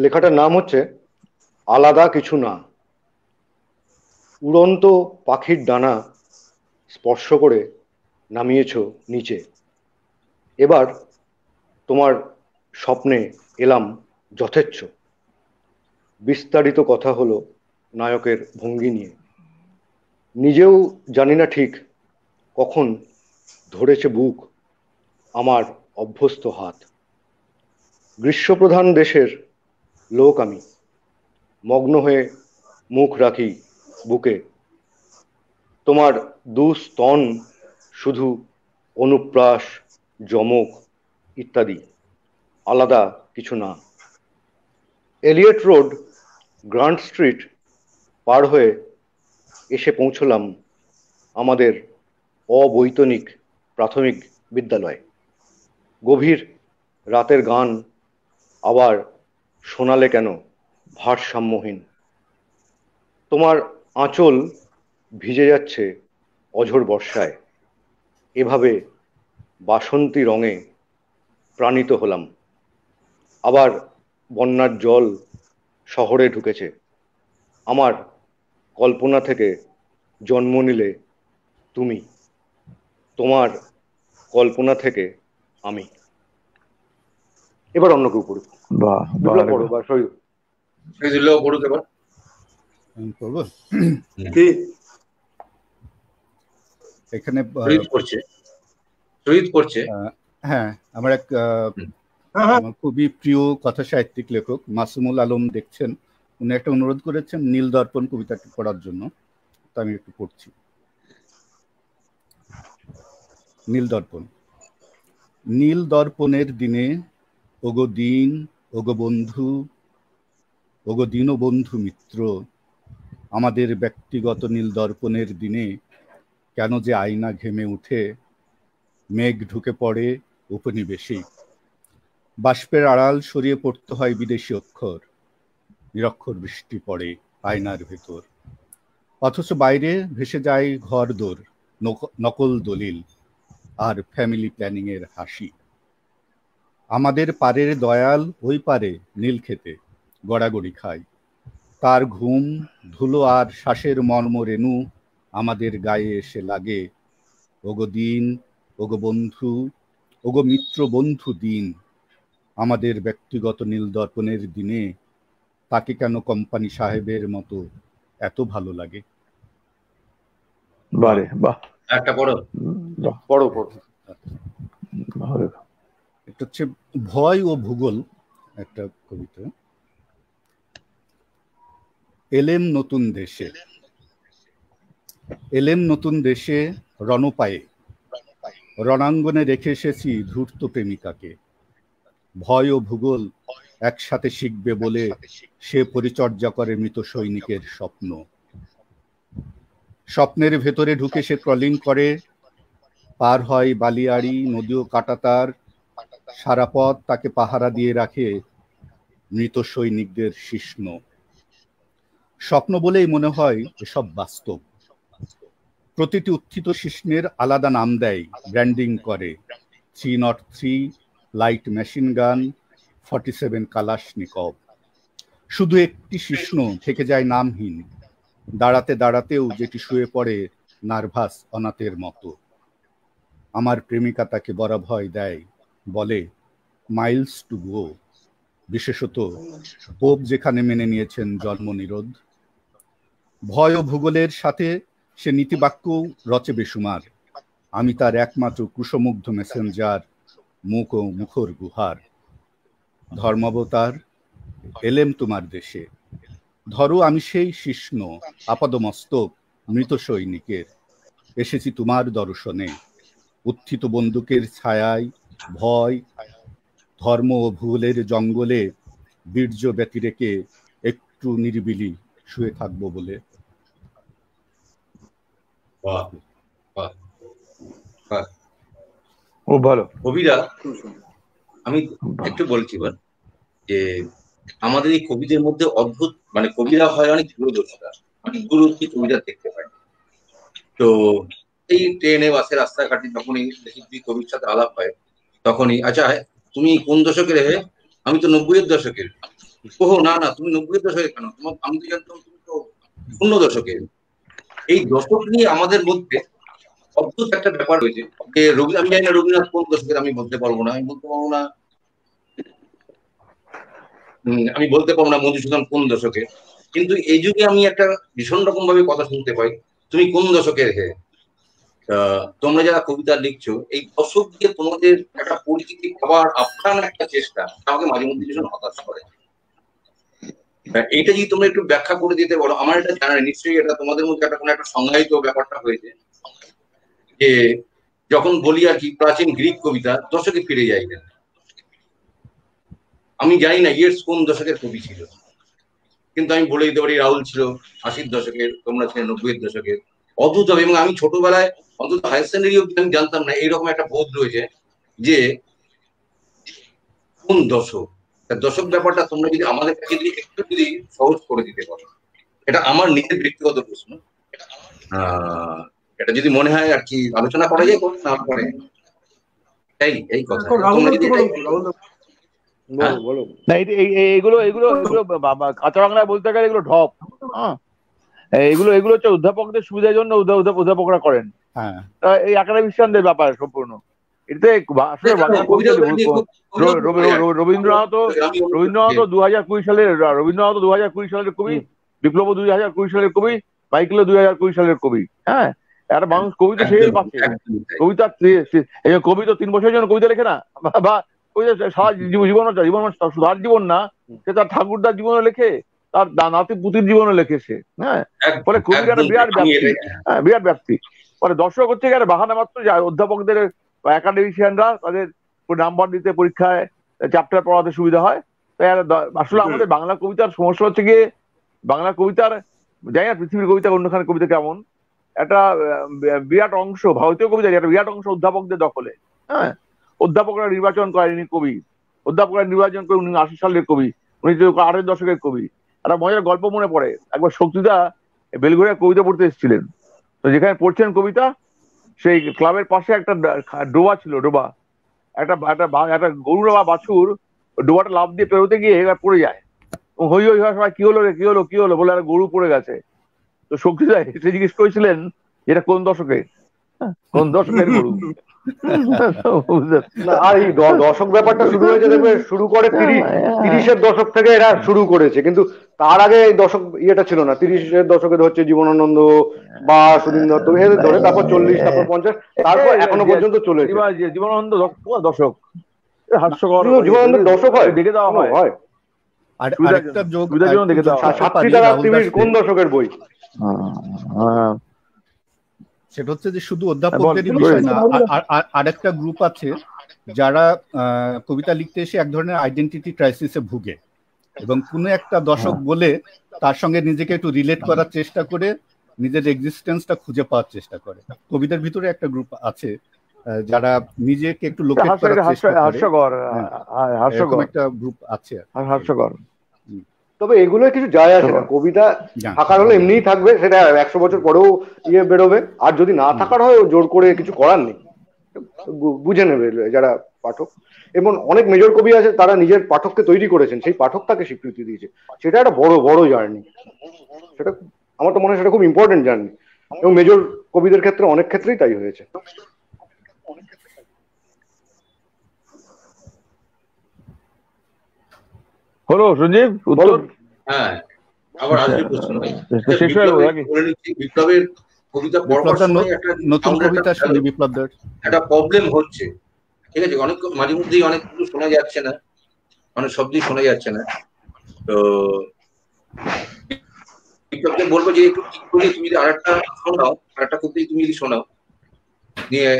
লেখাটার নাম হচ্ছে আলাদা কিছু না। উড়ন্ত পাখির ডানা স্পর্শ করে নামিয়েছ নিচে, এবার তোমার স্বপ্নে এলাম যথেচ্ছ। বিস্তারিত কথা হলো নায়কের ভঙ্গি নিয়ে। নিজেও জানি না ঠিক কখন ধরেছে বুক আমার অভ্যস্ত হাত। গ্রীষ্মপ্রধান দেশের লোক আমি, মগ্ন হয়ে মুখ রাখি বুকে। তোমার দুস্তন শুধু অনুপ্রাস, যমক ইত্যাদি, আলাদা কিছু না। এলিয়ট রোড, গ্রান্ট স্ট্রিট পার হয়ে এসে পৌঁছলাম আমাদের অবৈতনিক প্রাথমিক বিদ্যালয়। গভীর রাতের গান আবার শোনালে কেন ভারসাম্যহীন। তোমার আঁচল ভিজে যাচ্ছে অঝোর বর্ষায়। এভাবে বাসন্তী রঙে প্রাণিত হলাম। আবার বন্যার জল শহরে ঢুকেছে। আমার কল্পনা থেকে জন্ম নিলে তুমি, তোমার কল্পনা থেকে আমি। এবার অন্য কেউ পড়ুক। বিপ্লব পড়ো বা শহীদুল্লাহ পড়ুক এবার। পড়বো? এখানে শহীদ পড়ছে। হ্যাঁ, আমার এক আমার খুবই প্রিয় কথা সাহিত্যিক লেখক মাসুমুল আলম দেখছেন, উনি একটা অনুরোধ করেছেন নীল দর্পণ কবিতাটি পড়ার জন্য, তো আমি একটু পড়ছি। নীল দর্পণ। নীল দর্পণের দিনে ওগো দিন, ওগো বন্ধু, ওগো দীন বন্ধু মিত্র, আমাদের ব্যক্তিগত নীল দর্পণের দিনে কেন যে আয়না ঘেমে উঠে, মেঘ ঢুকে পড়ে উপনিবেশে। বাষ্পের আড়াল সরিয়ে পড়তে হয় বিদেশি অক্ষর, নিরক্ষর বৃষ্টি পড়ে আয়নার ভেতর। অথচ বাইরে ভেসে যায় ঘরদোর, নকল দলিল আর ফ্যামিলি প্ল্যানিং এর হাসি। আমাদের পারের দয়াল ওই পারে নীল খেতে গড়াগড়ি খায়। তার ঘুম, ধুলো আর শ্বাসের মর্ম রেণু আমাদের গায়ে এসে লাগে। ওগো দিন, ওগো বন্ধু, ওগো মিত্র বন্ধু দিন, আমাদের ব্যক্তিগত নীল দর্পণের দিনে তাকে কেন কোম্পানি সাহেবের মতো এত ভালো লাগে? বারে বাহ, একটা পড়ো। পড়ো পড়ো। এটা হচ্ছে ভয় ও ভূগোল, একটা কবিতা। এলেম নতুন দেশে, এলেম নতুন দেশে রণপায়ে, রণাঙ্গনে রেখে এসেছি ধূর্ত প্রেমিকাকে। ভয় ও ভূগোল একসাথে শিখবে বলে সে পরিচর্যা করে মৃত সৈনিকের স্বপ্ন। স্বপ্নের ভেতরে ঢুকে সে ট্রলিং করে, পার হয় বালিয়াড়ি, নদী ও কাঁটাতার। সারা পথ তাকে পাহারা দিয়ে রাখে মৃত সৈনিকদের শিশ্ন। স্বপ্ন বলেই মনে হয় এসব বাস্তব। প্রতিটি উত্থিত শিশ্নের আলাদা নাম দেয়, ব্র্যান্ডিং করে। 303 লাইট মেশিন গান, 47 কালাশনিকভ। শুধু একটি শিশ্ন থেকে যায় নামহীন, দাঁড়াতে দাঁড়াতেও যেটি শুয়ে পড়ে নার্ভাস অনাথের মতো। আমার প্রেমিকা তাকে বড় ভয় দেয়, বলে মাইলস টু গো, বিশেষত পোপ যেখানে মেনে নিয়েছেন জন্মনিরোধ। ভয় ও ভূগোলের সাথে সে নীতিবাক্য রচে বেসুমার, আমি তার একমাত্র কুশমুগ্ধ মেসেঞ্জার, মুখ ও মুখর গুহার। ধর্মাবতার এলেম তোমার দেশে, ধরো আমি সেই শিষ্ণ আপাদমস্তক মৃত সৈনিকের, এসেছি তোমার দর্শনে। উত্থিত বন্দুকের ছায়ায় ভয়, ধর্ম ও ভুলের জঙ্গলে বীর্য ব্যতি রেখে একটু নিরিবিলি শুয়ে থাকবো বলে। খুব ভালো কবিরা। আমি একটু বলছি যে আমাদের এই কবিদের মধ্যে অদ্ভুত, মানে কবিরা হয় অনেক দূরদর্শিতা, অনেক দূর অব্দি কবিরা দেখতে পায়। তো এই ট্রেনে বাসে রাস্তাঘাটে যখনই দেখি কবির সাথে আলাপ হয়, তখনই আচ্ছা তুমি কোন দশকের? হে, আমি তো 90-এর দশকের। ওহো না না, তুমি 90-এর দশকের কেন? তোমার আমি তো জানতাম তুমি তো 00 দশকের। এই দশক নিয়ে আমাদের মধ্যে অদ্ভুত একটা ব্যাপার হয়েছে যে আমি জানি না রবীন্দ্রনাথ কোন দশকের, আমি বলতে পারবো না, আমি বলতে পারবো না মধুসূদন কোন দশকের। কিন্তু এই যুগে আমি একটা ভীষণ রকম ভাবে কথা শুনতে পাই, তুমি কোন দশকের? হে, তোমরা যারা কবিতা লিখছো এই দশক দিয়ে তোমাদের একটা পরিচিতি পাওয়ার আপ্রাণ একটা চেষ্টা আমাকে মাঝে মধ্যে ভীষণ হতাশ করে। এইটা যদি তোমরা একটু ব্যাখ্যা করে দিতে পারো, আমার এটা জানা নেই, নিশ্চয়ই এটা তোমাদের মধ্যে একটা কোনো একটা সংজ্ঞায়িত ব্যাপারটা হয়েছে যে যখন বলি আর কি প্রাচীন গ্রিক কবিতা দশকে ফিরে যাই কেন। আমি জানি না ইয়েটস কোন দশকের কবি ছিল, কিন্তু আমি বলে দিতে পারি রাহুল ছিল 80-র দশকের, তোমরা ছিলে 90-এর দশকের। অদ্ভুত হবে। এবং আমি ছোটবেলায় অন্তত হায়ার সেকেন্ডারি অব্দি আমি জানতাম না, এইরকম একটা বোধ রয়েছে যে কোন দশক। দশক ব্যাপারটা তোমরা যদি আমাদের কাছে যদি একটু যদি সহজ করে দিতে পারো, এটা আমার নিজের ব্যক্তিগত প্রশ্ন। এটা যদি মনে হয় আর কি আলোচনা করা যায়, না করে এই কথা এইগুলো কাঁচা বাংলায় বলতে গেলে এগুলো ঢপ। এগুলো হচ্ছে অধ্যাপকদের সুবিধার জন্য অধ্যাপকরা করেন। এই একাডেমিশিয়ানদের ব্যাপার সম্পূর্ণ। এতে আসলে বাংলা কবিতা রবীন্দ্রনাথ 2020 সালের কবি, বিপ্লব 2020 সালের কবি, মাইকেল 2020 সালের কবি। হ্যাঁ, একটা মানুষ কবিতা সেই পাচ্ছে। কবি তো 3 বছরের জন্য কবিতা লেখে না, বা সারা জীবন তার জীবন না, সে তার ঠাকুরদার জীবনে লেখে, তার নাতি পুতির জীবনে লেখে সে। হ্যাঁ, ফলে কবির একটা বিরাট ব্যাপ্তি। হ্যাঁ, বিরাট ব্যাপ্তি। ফলে দর্শক হচ্ছে একটা বাহানা মাত্র, যে অধ্যাপকদের একাডেমিশিয়ানরা তাদের নাম্বার দিতে পরীক্ষায় চ্যাপ্টার পড়াতে সুবিধা হয়। তাই আসলে আমাদের বাংলা কবিতার সমস্যা হচ্ছে গিয়ে, বাংলা কবিতার জানি না পৃথিবীর কবিতা অন্যখানে কবিতা কেমন, একটা বিরাট অংশ ভারতীয় কবিতার একটা বিরাট অংশ অধ্যাপকদের দখলে। হ্যাঁ, অধ্যাপকরা নির্বাচন করেনি কবি, অধ্যাপকরা নির্বাচন করে 1980 সালের কবি, 1908-এর দশকের কবি। একটা মজার গল্প মনে পড়ে, একবার শক্তিদা বেলঘরিয়া কবিতা পড়তে এসেছিলেন। তো যেখানে পড়ছেন কবিতা, সেই ক্লাবের পাশে একটা ডোবা ছিল, ডোবা একটা গরুর বা বাছুর ডোবাটা লাফ দিয়ে পেরোতে গিয়ে এবার পড়ে যায়। হই হই হয়, সবাই কি হলো রে, কি হলো বলে একটা গরু পড়ে গেছে। তো শক্তিদা এসে জিজ্ঞেস করেছিলেন এটা কোন দশকে, কোন দশকের গরু। আর এই দশক ব্যাপারটা শুরু হয়েছে, দেখবে শুরু করে 30-এর দশক থেকে এরা শুরু করেছে, কিন্তু তার আগে এই দশক ইয়েটা ছিল না। 30-এর দশকে হচ্ছে জীবনানন্দ বা সুনীল দত্ত এদের ধরে, তারপর 40, তারপর 50, তারপর এখনো পর্যন্ত চলেছে। জীবনানন্দ দশক, হাস্যকর জীবনানন্দ দশক হয়, দেখে দেওয়া হয়। আর আরেকটা যোগ দেখে দেওয়া হয়, কোন দশকের বই? সেটা হচ্ছে যে শুধু অধ্যাপকদেরই বিষয় না, আরেকটা গ্রুপ আছে যারা কবিতা লিখতে এসে এক ধরনের আইডেন্টিটি ক্রাইসিসে ভুগে, এবং কোনো একটা দশক বলে তার সঙ্গে নিজেকে একটু রিলেট করার চেষ্টা করে নিজের এক্সিস্টেন্সটা খুঁজে পাওয়ার চেষ্টা করে। কবিদের ভিতরে একটা গ্রুপ আছে যারা নিজেকে একটু লোকেট করার চেষ্টা করে, হাস্যকর একটা গ্রুপ আছে, হাস্যকর। তবে এগুলো কিছু যায় আসে না, কবিতা থাকার হলে এমনিই থাকবে, সেটা 100 বছর পরেও বেরোবে। আর যদি না থাকার হয় জোর করে কিছু করার নেই, বুঝে নেবে যারা পাঠক। এবং অনেক মেজর কবি আছে তারা নিজের পাঠককে তৈরি করেছেন, সেই পাঠক তাকে স্বীকৃতি দিয়েছে। সেটা একটা বড় বড় জার্নি, সেটা আমার তো মনে হয় সেটা খুব ইম্পর্টেন্ট জার্নি, এবং মেজর কবিদের ক্ষেত্রে অনেক ক্ষেত্রেই তাই হয়েছে। হলো সঞ্জীব উত্তর? হ্যাঁ, আবার আসবে প্রশ্ন ভাই। শেষ হয়ে গেল নাকি? বিপ্লবের কবিতা পড়বার সময় একটা নতুন কবিতা শুনি বিপ্লবদের একটা প্রবলেম হচ্ছে, ঠিক আছে? অনেক মাঝে মধ্যেই অনেক কিছু শোনা যাচ্ছে না, অনেক শব্দই শোনা যাচ্ছে না। তো বিপ্লবকে বলবো যে একটু ঠিক করে তুমি যদি আরেকটা শোনাও, আরেকটা কবিতা তুমি যদি শোনাও, নিয়ে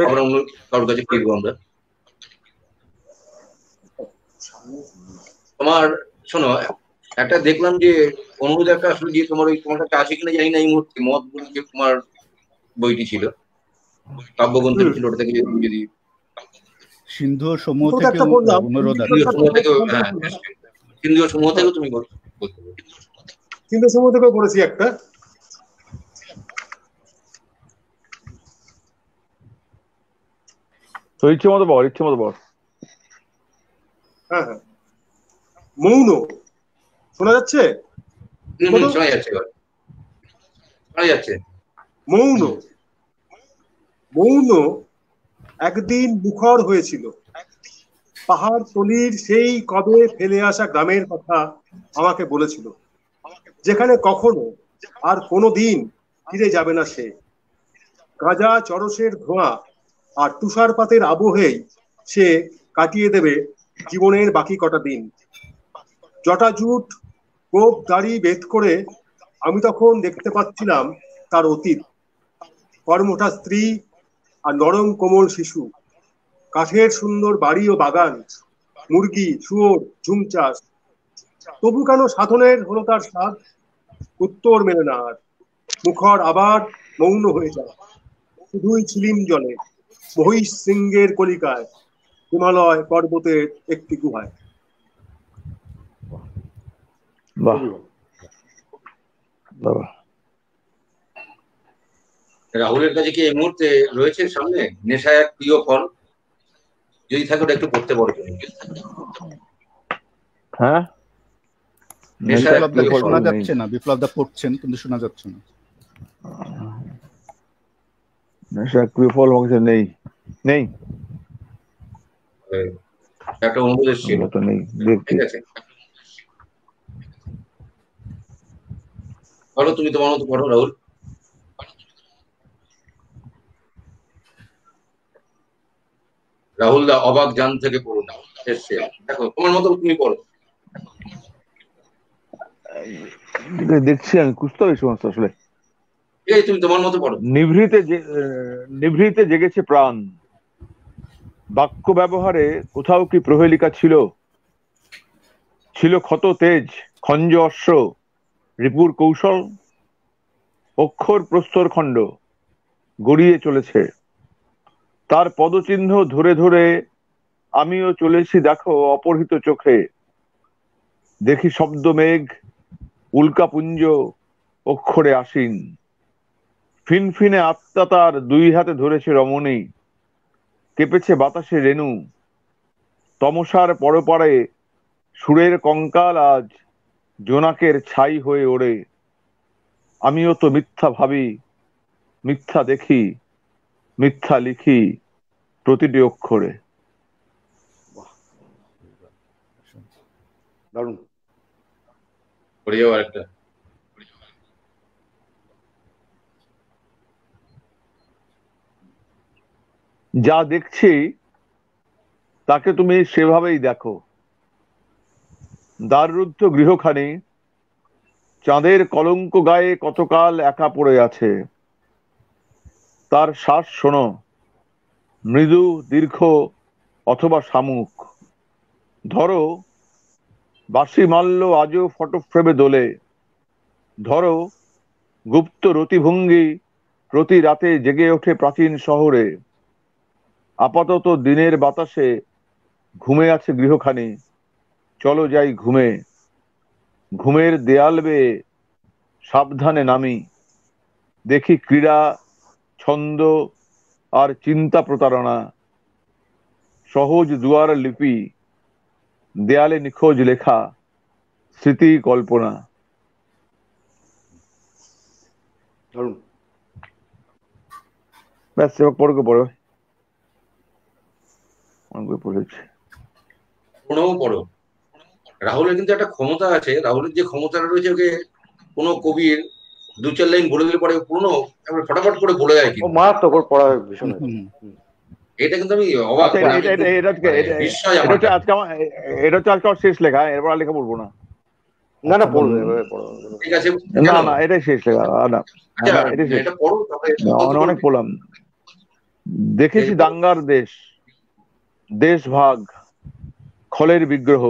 আমরা অন্য কারোর কাছে ফিরবো আমরা। তোমার শোনো, একটা দেখলাম যে অনুরোধ একটা আসলে যে তোমার ওই তোমার কাছে আছে কিনা জানি না এই মুহূর্তে, মত বলে যে তোমার বইটি ছিল, কাব্যগ্রন্থের ছিল, ওটা থেকে যদি সিন্ধু সমূহ থেকে অনুরোধ আছে, সিন্ধু সমূহ থেকেও তুমি বলতে পারো। সিন্ধু সমূহ থেকেও করেছি একটা। তো ইচ্ছে মতো বল, ইচ্ছে মতো বল। হ্যাঁ হ্যাঁ, মৌন শোনা যাচ্ছে? শোনা যাচ্ছে, শোনা যাচ্ছে। মৌন মৌন একদিন মুখর হয়েছিল, পাহাড় তলির সেই কবে ফেলে আসা গ্রামের কথা আমাকে বলেছিল, যেখানে কখনো আর কোনো দিন ফিরে যাবে না সে। গাঁজা চরসের ধোঁয়া আর তুষারপাতের আবহেই সে কাটিয়ে দেবে জীবনের বাকি কটা দিন। জটাজুট গোপ দাড়ি বেদ করে আমি তখন দেখতে পাচ্ছিলাম তার অতীত, কর্মঠা স্ত্রী আর নরম কোমল শিশু, কাঠের সুন্দর বাড়ি ও বাগান, মুরগি, শুয়োর, ঝুম চাষ। তবু কেন সাধনের হলো তার স্বাদ? উত্তর মেলে না আর। মুখর আবার মৌন হয়ে যায়, শুধুই ছিলিম জলে, মহিষ সিংহের কলিকায়, হিমালয় পর্বতের একটি গুহায়। বাহ বাহ। রাহুলের কাছে কি এই মুহূর্তে রয়েছে সামনে নেশা এক প্রিয় ফল? যদি থাকে ওটা একটু পড়তে পারবে। হ্যাঁ, শোনা যাচ্ছে না, বিপ্লবদা পড়ছেন কিন্তু শোনা যাচ্ছে না। নেশা এক প্রিয় ফল আমাকে নেই, নেই একটা অনুরোধ ছিল তো নেই। ঠিক আছে, বলো তুমি তোমার মতো পড়ো রাহুল। রাহুল দা অবাক জান থেকে পড়ো না, এসছে দেখো তোমার মতো তুমি পড়ো। দেখছি আমি, খুঁজতে হবে সমস্ত আসলে। ঠিক আছে, তুমি তোমার মতো পড়ো। নিভৃতে জেগেছে প্রাণ, বাক্য ব্যবহারে কোথাও কি প্রহেলিকা ছিল? ছিল ক্ষত তেজ, খঞ্জ অশ্ব, রিপুর কৌশল, অক্ষর প্রস্তর খণ্ড গড়িয়ে চলেছে। তার পদচিহ্ন ধরে ধরে আমিও চলেছি দেখো অপহৃত চোখে। দেখি শব্দ মেঘ, উল্কাপুঞ্জ, অক্ষরে আসীন। ফিনফিনে আত্মা তার দুই হাতে ধরেছে রমণী, কেঁপেছে বাতাসে রেণু। তমসার পরপারে সুরের কঙ্কাল আজ জোনাকের ছাই হয়ে ওড়ে। আমিও তো মিথ্যা ভাবি, মিথ্যা দেখি, মিথ্যা লিখি প্রতিটি অক্ষরে। দারুণ। পড়ে যাও আরেকটা। যা দেখছি তাকে তুমি সেভাবেই দেখো। দ্বাররুদ্ধ গৃহখানি চাঁদের কলঙ্ক গায়ে কতকাল একা পড়ে আছে। তার শ্বাস শোনো, মৃদু, দীর্ঘ অথবা শামুক। ধরো বাঁশি মাল্য আজও ফটোফ্রেমে দোলে। ধরো গুপ্ত রতিভঙ্গি প্রতি রাতে জেগে ওঠে প্রাচীন শহরে। আপাতত দিনের বাতাসে ঘুমে আছে গৃহখানি, চলো যাই ঘুমে। ঘুমের দেয়াল বেয়ে সাবধানে নামি, দেখি ক্রীড়া, ছন্দ আর চিন্তা প্রতারণা। সহজ দুয়ার লিপি, দেয়ালে নিখোঁজ লেখা, স্মৃতি কল্পনা। ব্যাস, এবার পড়কে পড়ো, অনেক বই পড়েছি। পড়ো পড়ো। রাহুলের কিন্তু একটা ক্ষমতা আছে, রাহুলের যে ক্ষমতাটা রয়েছে, ওকে কোনো কবির 2-4 লাইন বলে দিলে পরে পুরনো ফটাফট করে বলে দেয় ও কিন্তু। মারাত্মক, ওর পড়া ভীষণ। এটা কিন্তু আমি অবাক, আচ্ছা, মানে আমি খুব বিস্ময় আমার এটা হচ্ছে আজকে আমার শেষ লেখা, এরপর আর লেখা পড়বো না। না না, পড়বে, ঠিক আছে, না এটাই শেষ লেখা। না এটাই শেষ, এটা পড়ো, তারপরে অনেক পড়লাম। দেখেছি দাঙ্গার দেশ, দেশ ভাগ, খলের বিগ্রহ।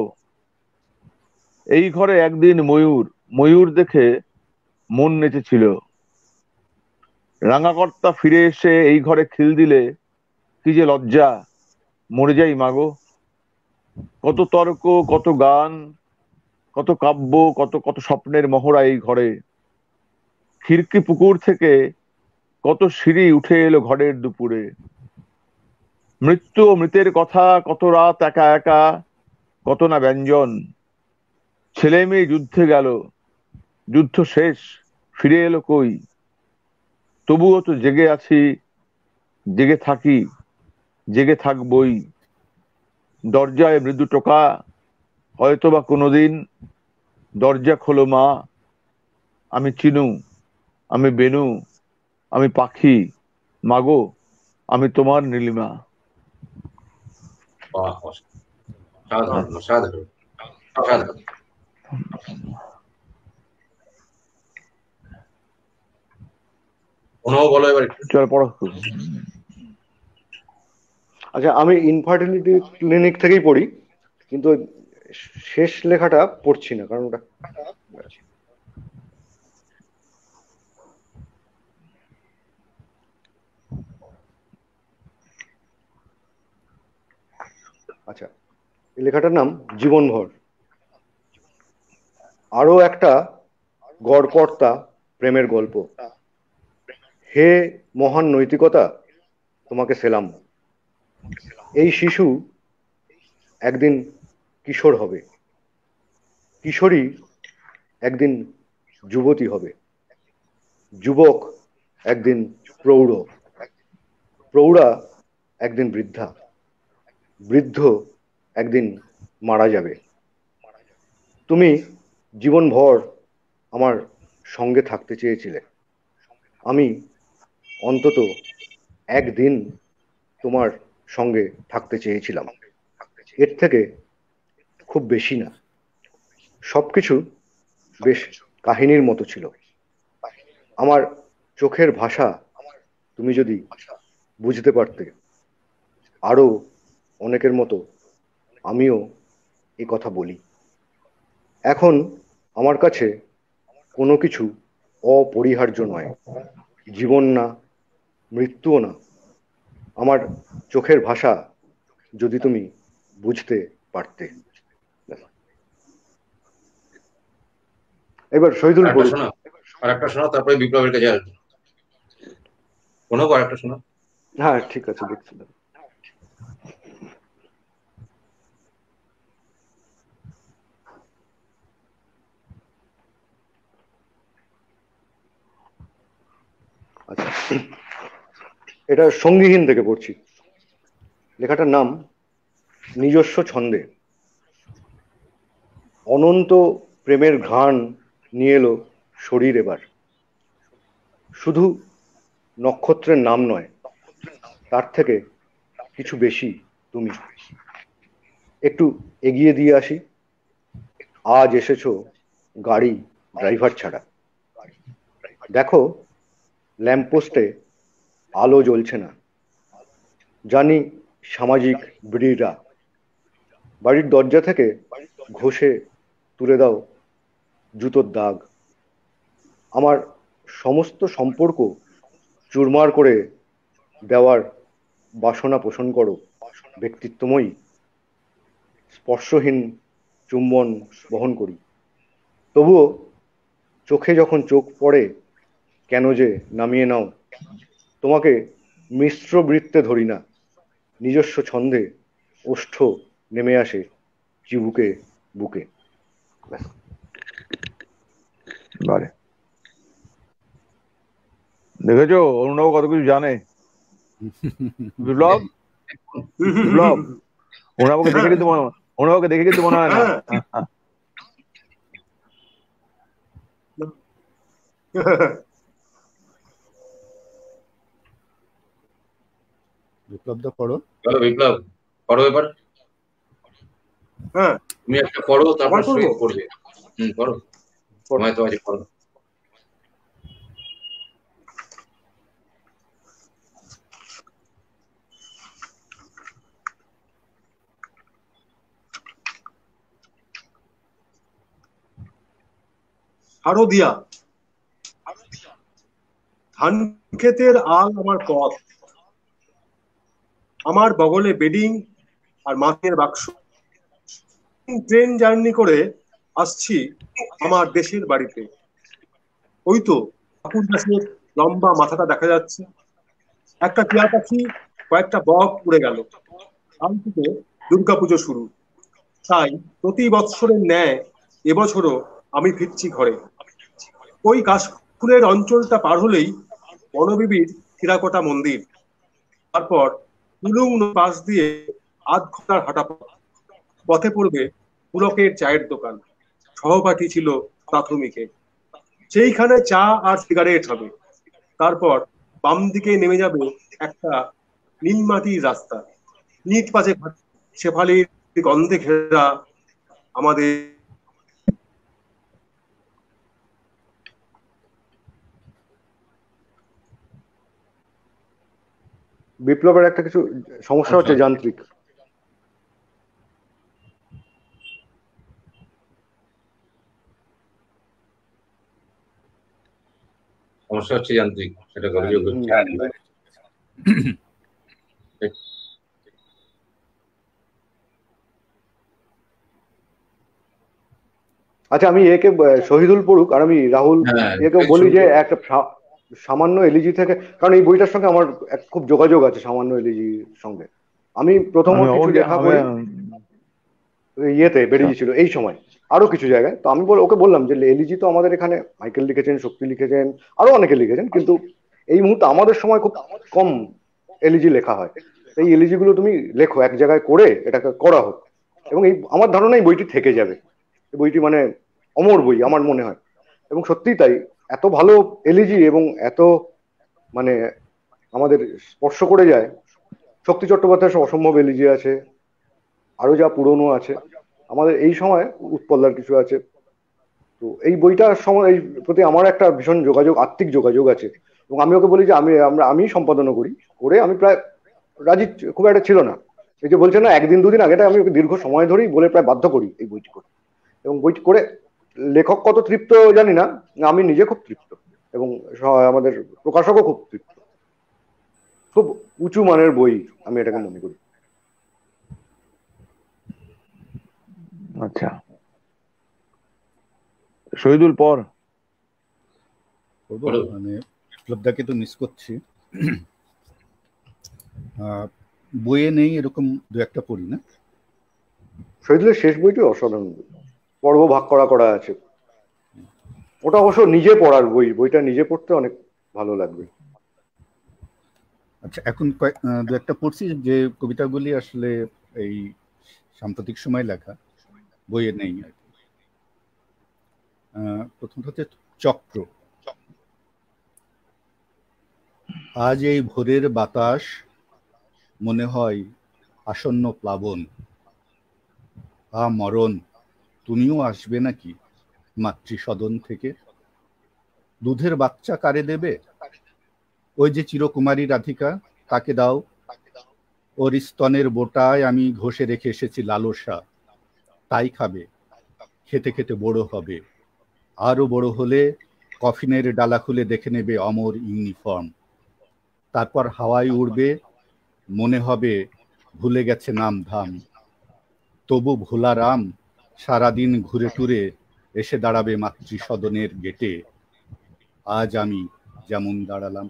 এই ঘরে একদিন ময়ূর দেখে মন নেচেছিল। রাঙাকর্তা ফিরে এসে এই ঘরে খিল দিলে কি যে লজ্জা, মরে যাই মাগো। কত তর্ক, কত গান, কত কাব্য, কত কত স্বপ্নের মহড়া এই ঘরে। খিড়কি পুকুর থেকে কত সিঁড়ি উঠে এলো ঘরের দুপুরে। মৃত্যু ও মৃতের কথা, কত রাত একা একা, কত না ব্যঞ্জন। ছেলে মেয়ে যুদ্ধে গেল, যুদ্ধ শেষ, ফিরে এলো কই। তবুও তো জেগে আছি, জেগে থাকি, জেগে থাকবই। দরজায় মৃদু টোকা, হয়তোবা কোনোদিন। দরজা খোলো মা, আমি চিনু, আমি বেনু, আমি পাখি, মাগো আমি তোমার নীলিমা। সাধারণ সাধারণ সাধারণ। বলো এবার। চল পড়ো। আচ্ছা, আমি ইনফার্টিলিটি ক্লিনিক থেকেই পড়ি, কিন্তু শেষ লেখাটা পড়ছি না, কারণ ওটা আচ্ছা, এই লেখাটার নাম জীবনভর। আরো একটা গড়পড়তা প্রেমের গল্প। হে মহান নৈতিকতা, তোমাকে সেলাম। এই শিশু একদিন কিশোর হবে, কিশোরী একদিন যুবতী হবে, যুবক একদিন প্রৌঢ়, প্রৌঢ়া একদিন বৃদ্ধা, বৃদ্ধ একদিন মারা যাবে। তুমি জীবনভর আমার সঙ্গে থাকতে চেয়েছিলে, আমি অন্তত একদিন তোমার সঙ্গে থাকতে চেয়েছিলাম। এর থেকে খুব বেশি না। সবকিছু বেশ কাহিনীর মতো ছিল। আমার চোখের ভাষা তুমি যদি বুঝতে পারতে। আরো অনেকের মতো আমিও এ কথা বলি। এখন আমার কাছে কোনো কিছু অপরিহার্য নয়, জীবন না, মৃত্যুও না। আমার চোখের ভাষা যদি তুমি বুঝতে পারতে। এবার শহীদুল পড়ুন। আর একটা শোনা, তারপরে বিপ্লবের কাছে আসবে। শোনাবো আর একটা শোনা? হ্যাঁ ঠিক আছে, দেখছিলাম। আচ্ছা, এটা সঙ্গীহীন থেকে পড়ছি। লেখাটার নাম নিজস্ব ছন্দে। অনন্ত প্রেমের ঘ্রাণ নিয়ে এলো শরীর এবার। শুধু নক্ষত্রের নাম নয়, তার থেকে কিছু বেশি তুমি। একটু এগিয়ে দিয়ে আসি। আজ এসেছো গাড়ি ড্রাইভার ছাড়া। দেখো, ল্যাম্পপোস্টে আলো জ্বলছে না। জানি সামাজিক বিড়িরা। বাড়ির দরজা থেকে ঘষে তুলে দাও জুতোর দাগ। আমার সমস্ত সম্পর্ক চুরমার করে দেওয়ার বাসনা পোষণ করো ব্যক্তিত্বময়ী। স্পর্শহীন চুম্বন বহন করি। তবুও চোখে যখন চোখ পড়ে, কেন যে নামিয়ে নাও। তোমাকে মিশ্র বৃত্তে ধরি না, নিজস্ব ছন্দে ওষ্ঠ নেমে আসে চিবুকে বুকে। দেখেছো অরুণবাবু কত কিছু জানে। বিপ্লব, বিপ্লব, ওনাবাবুকে দেখে কিন্তু মনে হয় না। বিপ্লব দা পড়ো। বিপ্লব পড়ো এবার। হ্যাঁ তুমি একটা পড়ো, তারপর পড়বো। শহীদ পড়বে। পড়ো, সময় তো আছে, পড়ো। শারদিয়া, ধান ক্ষেতের আল আমার পথ, আমার বগলে বেডিং আর মাছের বাক্স। ট্রেন জার্নি করে আসছি আমার দেশের বাড়িতে। ওই তো ঠাকুর গাছের লম্বা মাথাটা দেখা যাচ্ছে। একটা টিয়া পাখি, কয়েকটা বক উড়ে গেল। কাল থেকে দুর্গাপুজো শুরু, তাই প্রতি বৎসরের ন্যায় এবছরও আমি ফিরছি ঘরে। ওই কাশফুলের অঞ্চলটা পার হলেই বনবিবির টেরাকোটা মন্দির, তারপর কুলুং পাশ দিয়ে আধ ঘন্টার হাঁটা পথ। পথে পড়বে পুলকের চায়ের দোকান, সহপাঠী ছিল প্রাথমিকে। সেইখানে চা আর সিগারেট হবে। তারপর বাম দিকে নেমে যাবে একটা নীলমাটির রাস্তা, ইট পাশে শেফালির গন্ধে ঘেরা আমাদের। বিপ্লবের একটা কিছু সমস্যা হচ্ছে, যান্ত্রিক। সমস্যা হচ্ছে যান্ত্রিক, সেটা করে আচ্ছা, আমি একে শহীদুল পড়ুক আর আমি রাহুল একে বলি যে একটা সামান্য এলিজি থেকে, কারণ এই বইটার সঙ্গে আমার খুব যোগাযোগ আছে সামান্য এলিজির সঙ্গে। আমি প্রথম কিছু লেখা করি ইয়েতে বেরিয়েছিল এই সময়, আরো কিছু জায়গায়। তো আমি ওকে বললাম যে এলিজি তো আমাদের এখানে মাইকেল লিখেছেন, শক্তি লিখেছেন, আরো অনেকে লিখেছেন, কিন্তু এই মুহূর্তে আমাদের সময় খুব কম এলিজি লেখা হয়। এই এলিজি গুলো তুমি লেখো, এক জায়গায় করে এটাকে করা হোক। এবং এই আমার ধারণা এই বইটি থেকে যাবে। এই বইটি মানে অমর বই আমার মনে হয়। এবং সত্যিই তাই, এত ভালো এলিজি এবং এত মানে আমাদের স্পর্শ করে যায়। শক্তি চট্টোপাধ্যায়ের অসম্ভব এলিজি আছে, আরো যা পুরনো আছে, আমাদের এই সময় উৎপলদার কিছু আছে। তো এই বইটার সময় এই প্রতি আমার একটা ভীষণ যোগাযোগ, আত্মিক যোগাযোগ আছে। এবং আমি ওকে বলি যে আমি সম্পাদনা করি, করে আমি প্রায় রাজি খুব একটা ছিল না। এই যে বলছে না একদিন দুদিন আগেটা, আমি ওকে দীর্ঘ সময় ধরেই বলে প্রায় বাধ্য করি এই বইটি করে। এবং বইটি করে লেখক কত তৃপ্ত জানি না, আমি নিজে খুব তৃপ্ত এবং আমাদের প্রকাশকও খুব তৃপ্ত। খুব উঁচু মানের বই আমি এটাকে মনে করি। আচ্ছা, শহীদুল পর মানে বিপ্লবদাকে তো মিস করছি, বইয়ে নেই এরকম দু একটা পড়ি না। শহীদুলের শেষ বইটি অসাধারণ, পর্ব ভাগ করা আছে। ওটা অবশ্য নিজে পড়ার বই, বইটা নিজে পড়তে অনেক ভালো লাগবে। আচ্ছা, এখন দু একটা পড়ছি যে কবিতাগুলি আসলে এই সাম্প্রতিক সময় লেখা, বইয়ে নেই আর কি। প্রথমটা হচ্ছে চক্র। আজ এই ভোরের বাতাস মনে হয় আসন্ন প্লাবন। মরণ, তুমিও আসবে নাকি মাতৃসদন থেকে? দুধের বাচ্চা কারে দেবে? ওই যে চিরকুমারী রাধিকা, তাকে দাও। ওর স্তনের বোটায় আমি ঘষে রেখে এসেছি লালসা, তাই খাবে। খেতে খেতে বড় হবে, আরো বড় হলে কফিনের ডালা খুলে দেখে নেবে অমর ইউনিফর্ম। তারপর হাওয়ায় উড়বে, মনে হবে ভুলে গেছে নাম ধাম। তবু ভোলারাম সারাদিন ঘুরে টুরে এসে দাঁড়াবে মাতৃসদনের গেটে। আজ আমি যেমন দাঁড়ালাম।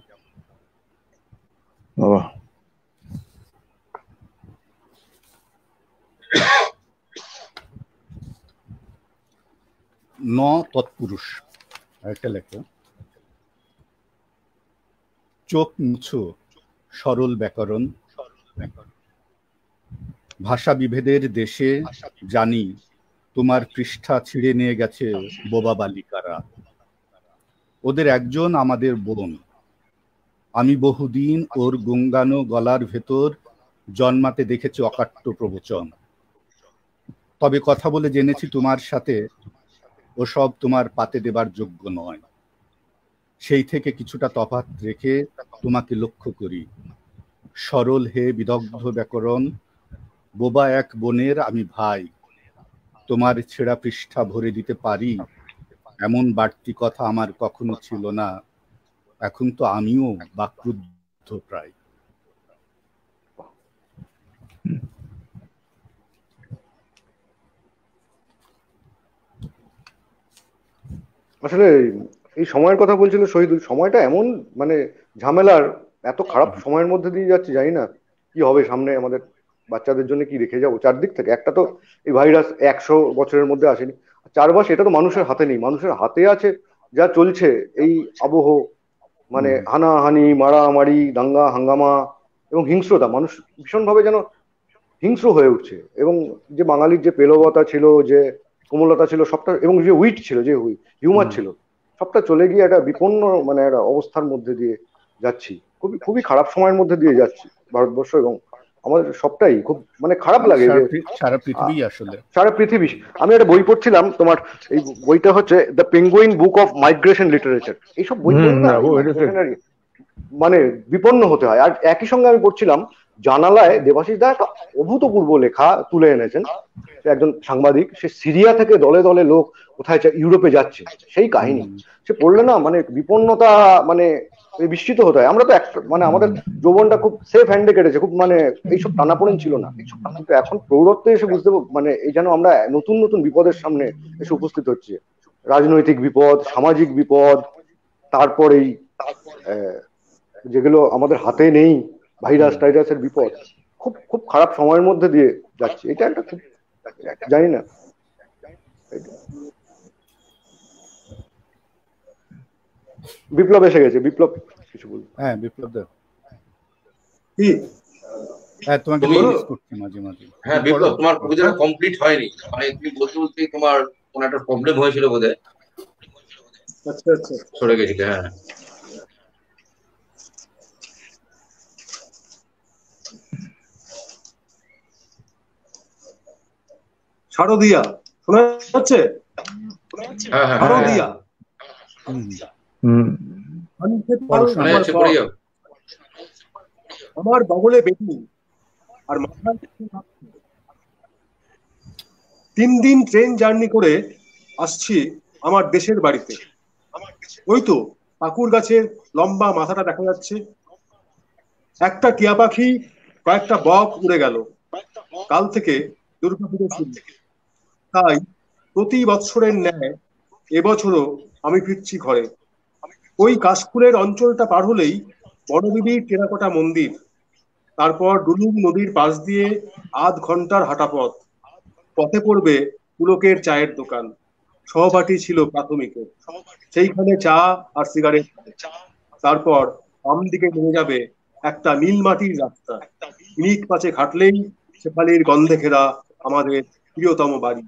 ন তৎপুরুষ একটা লেখা। চোখ মুছো সরল ব্যাকরণ। ভাষা বিভেদের দেশে জানি তোমার পৃষ্ঠা ছিঁড়ে নিয়ে গেছে বোবা বালিকারা। ওদের একজন আমাদের বোন। আমি বহুদিন ওর গুঙ্গানো গলার ভেতর জন্মাতে দেখেছি অকাট্য প্রবচন। তবে কথা বলে জেনেছি তোমার সাথে ওসব তোমার পাতে দেবার যোগ্য নয়। সেই থেকে কিছুটা তফাৎ রেখে তোমাকে লক্ষ্য করি। সরল হে বিদগ্ধ ব্যাকরণ, বোবা এক বোনের আমি ভাই। তোমার ছেঁড়া পৃষ্ঠা ভরে দিতে পারি, এমন বাড়তি কথা আমার কখনো ছিল না। এখন তো আমিও বাক্রুদ্ধ প্রায়। আসলে এই সময়ের কথা বলছিল শহীদুল, সময়টা এমন মানে ঝামেলার, এত খারাপ সময়ের মধ্যে দিয়ে যাচ্ছি, জানি না কি হবে সামনে, আমাদের বাচ্চাদের জন্য কি রেখে যাবো চারদিক থেকে। একটা তো এই ভাইরাস 100 বছরের মধ্যে আসেনি, চারবাস এটা তো মানুষের হাতে নেই, মানুষের হাতে আছে যা চলছে এই আবহ, মানে হানাহানি, মারামারি, দাঙ্গা হাঙ্গামা এবং হিংস্রতা। মানুষ ভীষণভাবে যেন হিংস্র হয়ে উঠছে, এবং যে বাঙালির যে পেলবতা ছিল, যে কোমলতা ছিল সবটা, এবং যে উইট ছিল, যে হিউমার ছিল, সবটা চলে গিয়ে একটা বিপন্ন মানে একটা অবস্থার মধ্যে দিয়ে যাচ্ছি। খুবই খুবই খারাপ সময়ের মধ্যে দিয়ে যাচ্ছি ভারতবর্ষ, এবং আমাদের সবটাই খুব মানে খারাপ লাগে যে সারা পৃথিবী আসলে সারা পৃথিবী। আমি একটা বই পড়ছিলাম তোমার, এই বইটা হচ্ছে the penguin book of migration literature. এইসব বই পড়লে না মানে বিপন্ন হতে হয়। আর একই সঙ্গে আমি পড়ছিলাম জানালায়, দেবাশিস দা একটা অভূতপূর্ব লেখা তুলে এনেছেন। সে একজন সাংবাদিক, সে সিরিয়া থেকে দলে দলে লোক কোথায় ইউরোপে যাচ্ছে সেই কাহিনী। সে পড়লে না মানে বিপন্নতা, মানে বিস্মিত হতে হয়। আমরা তো মানে আমাদের যৌবনটা খুব সেফ হ্যান্ডে কেটেছে, খুব মানে এইসব টানাপোড়েন ছিল না, কিন্তু এখন প্রৌঢ়ত্বে এসে বুঝতে মানে এই যেন আমরা নতুন নতুন বিপদের সামনে এসে উপস্থিত হচ্ছে। রাজনৈতিক বিপদ, সামাজিক বিপদ, তারপরেই যেগুলো আমাদের হাতে নেই, ভাইরাস টাইরাসের বিপদ। খুব খুব খারাপ সময়ের মধ্যে দিয়ে যাচ্ছে। এটা একটা খুব, জানি না, বিপ্লব এসে গেছে। বিপ্লব কিছু বলবো? হ্যাঁ বিপ্লব দা, কি হ্যাঁ তোমাকে মিস করছি মাঝে মাঝে। হ্যাঁ বিপ্লব, তোমার কবিতাটা কমপ্লিট হয়নি, মানে তুমি বলতে বলতে তোমার কোনো একটা প্রবলেম হয়েছিল বোধহয়, আচ্ছা আচ্ছা সরে গেছিলে। হ্যাঁ শারদিয়া শোনা যাচ্ছে? হ্যাঁ হ্যাঁ শারদিয়া আমার বগলে বেটি আর মাথায় 3 দিন ট্রেন জার্নি করে আসছি আমার দেশের বাড়িতে। ওই তো পাকুর গাছের লম্বা মাথাটা দেখা যাচ্ছে। একটা টিয়া পাখি, কয়েকটা বক উড়ে গেল। কাল থেকে দুর্গাপুজো শুরু, তাই প্রতি বৎসরের ন্যায় এবছরও আমি ফিরছি ঘরে। ওই কাশফুলের অঞ্চলটা পার হলেই বড়দিদির টেরাকোটা মন্দির, তারপর ডুলুং নদীর পাশ দিয়ে আধ ঘন্টার হাঁটা পথ। পথে পড়বে পুলকের চায়ের দোকান, সহপাঠী ছিল প্রাথমিকে, সেইখানে চা আর সিগারেট। তারপর বাম দিকে নেমে যাবে একটা নীল মাটির রাস্তা, মিনিট 5 হাঁটলেই শেফালির গন্ধে ঘেরা আমাদের প্রিয়তম বাড়ি।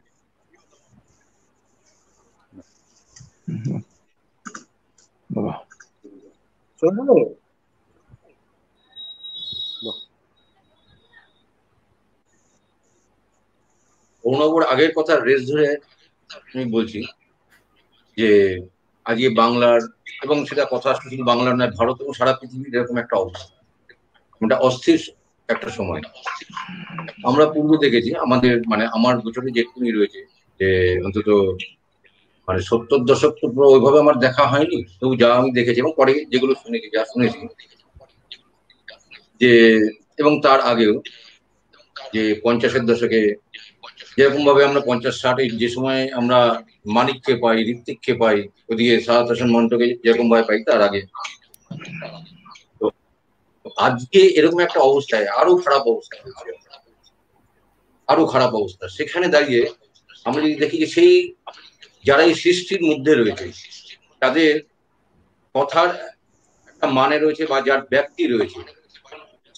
অভিনবর আগের কথা রেস ধরে আমি বলছি যে আজকে বাংলার, এবং সেটা কথা শুধু বাংলার নয়, ভারত এবং সারা পৃথিবীর এরকম একটা অবস্থা, এটা অস্থির একটা সময়। আমরা পূর্বে দেখেছি, আমাদের মানে আমার গোচরে যেটুকুনি রয়েছে, যে অন্তত মানে 70 দশক তো পুরো ওইভাবে আমার দেখা হয়নি, তবু যা আমি দেখেছি এবং পরে যেগুলো শুনেছি, যা শুনেছি, যে এবং তার আগেও যে 50-এর দশকে যেরকম ভাবে আমরা 50-60 যে সময় আমরা মানিককে পাই, ঋত্বিককে পাই, ওদিকে সাদাত হাসান মন্টুকে যেরকম ভাবে পাই, তার আগে তো আজকে এরকম একটা অবস্থায় আরো খারাপ অবস্থা হয়েছে, আরো খারাপ অবস্থা। সেখানে দাঁড়িয়ে আমরা যদি দেখি যে সেই যারা এই সৃষ্টির মধ্যে রয়েছে, তাদের কথার একটা মানে রয়েছে বা যার ব্যক্তি রয়েছে,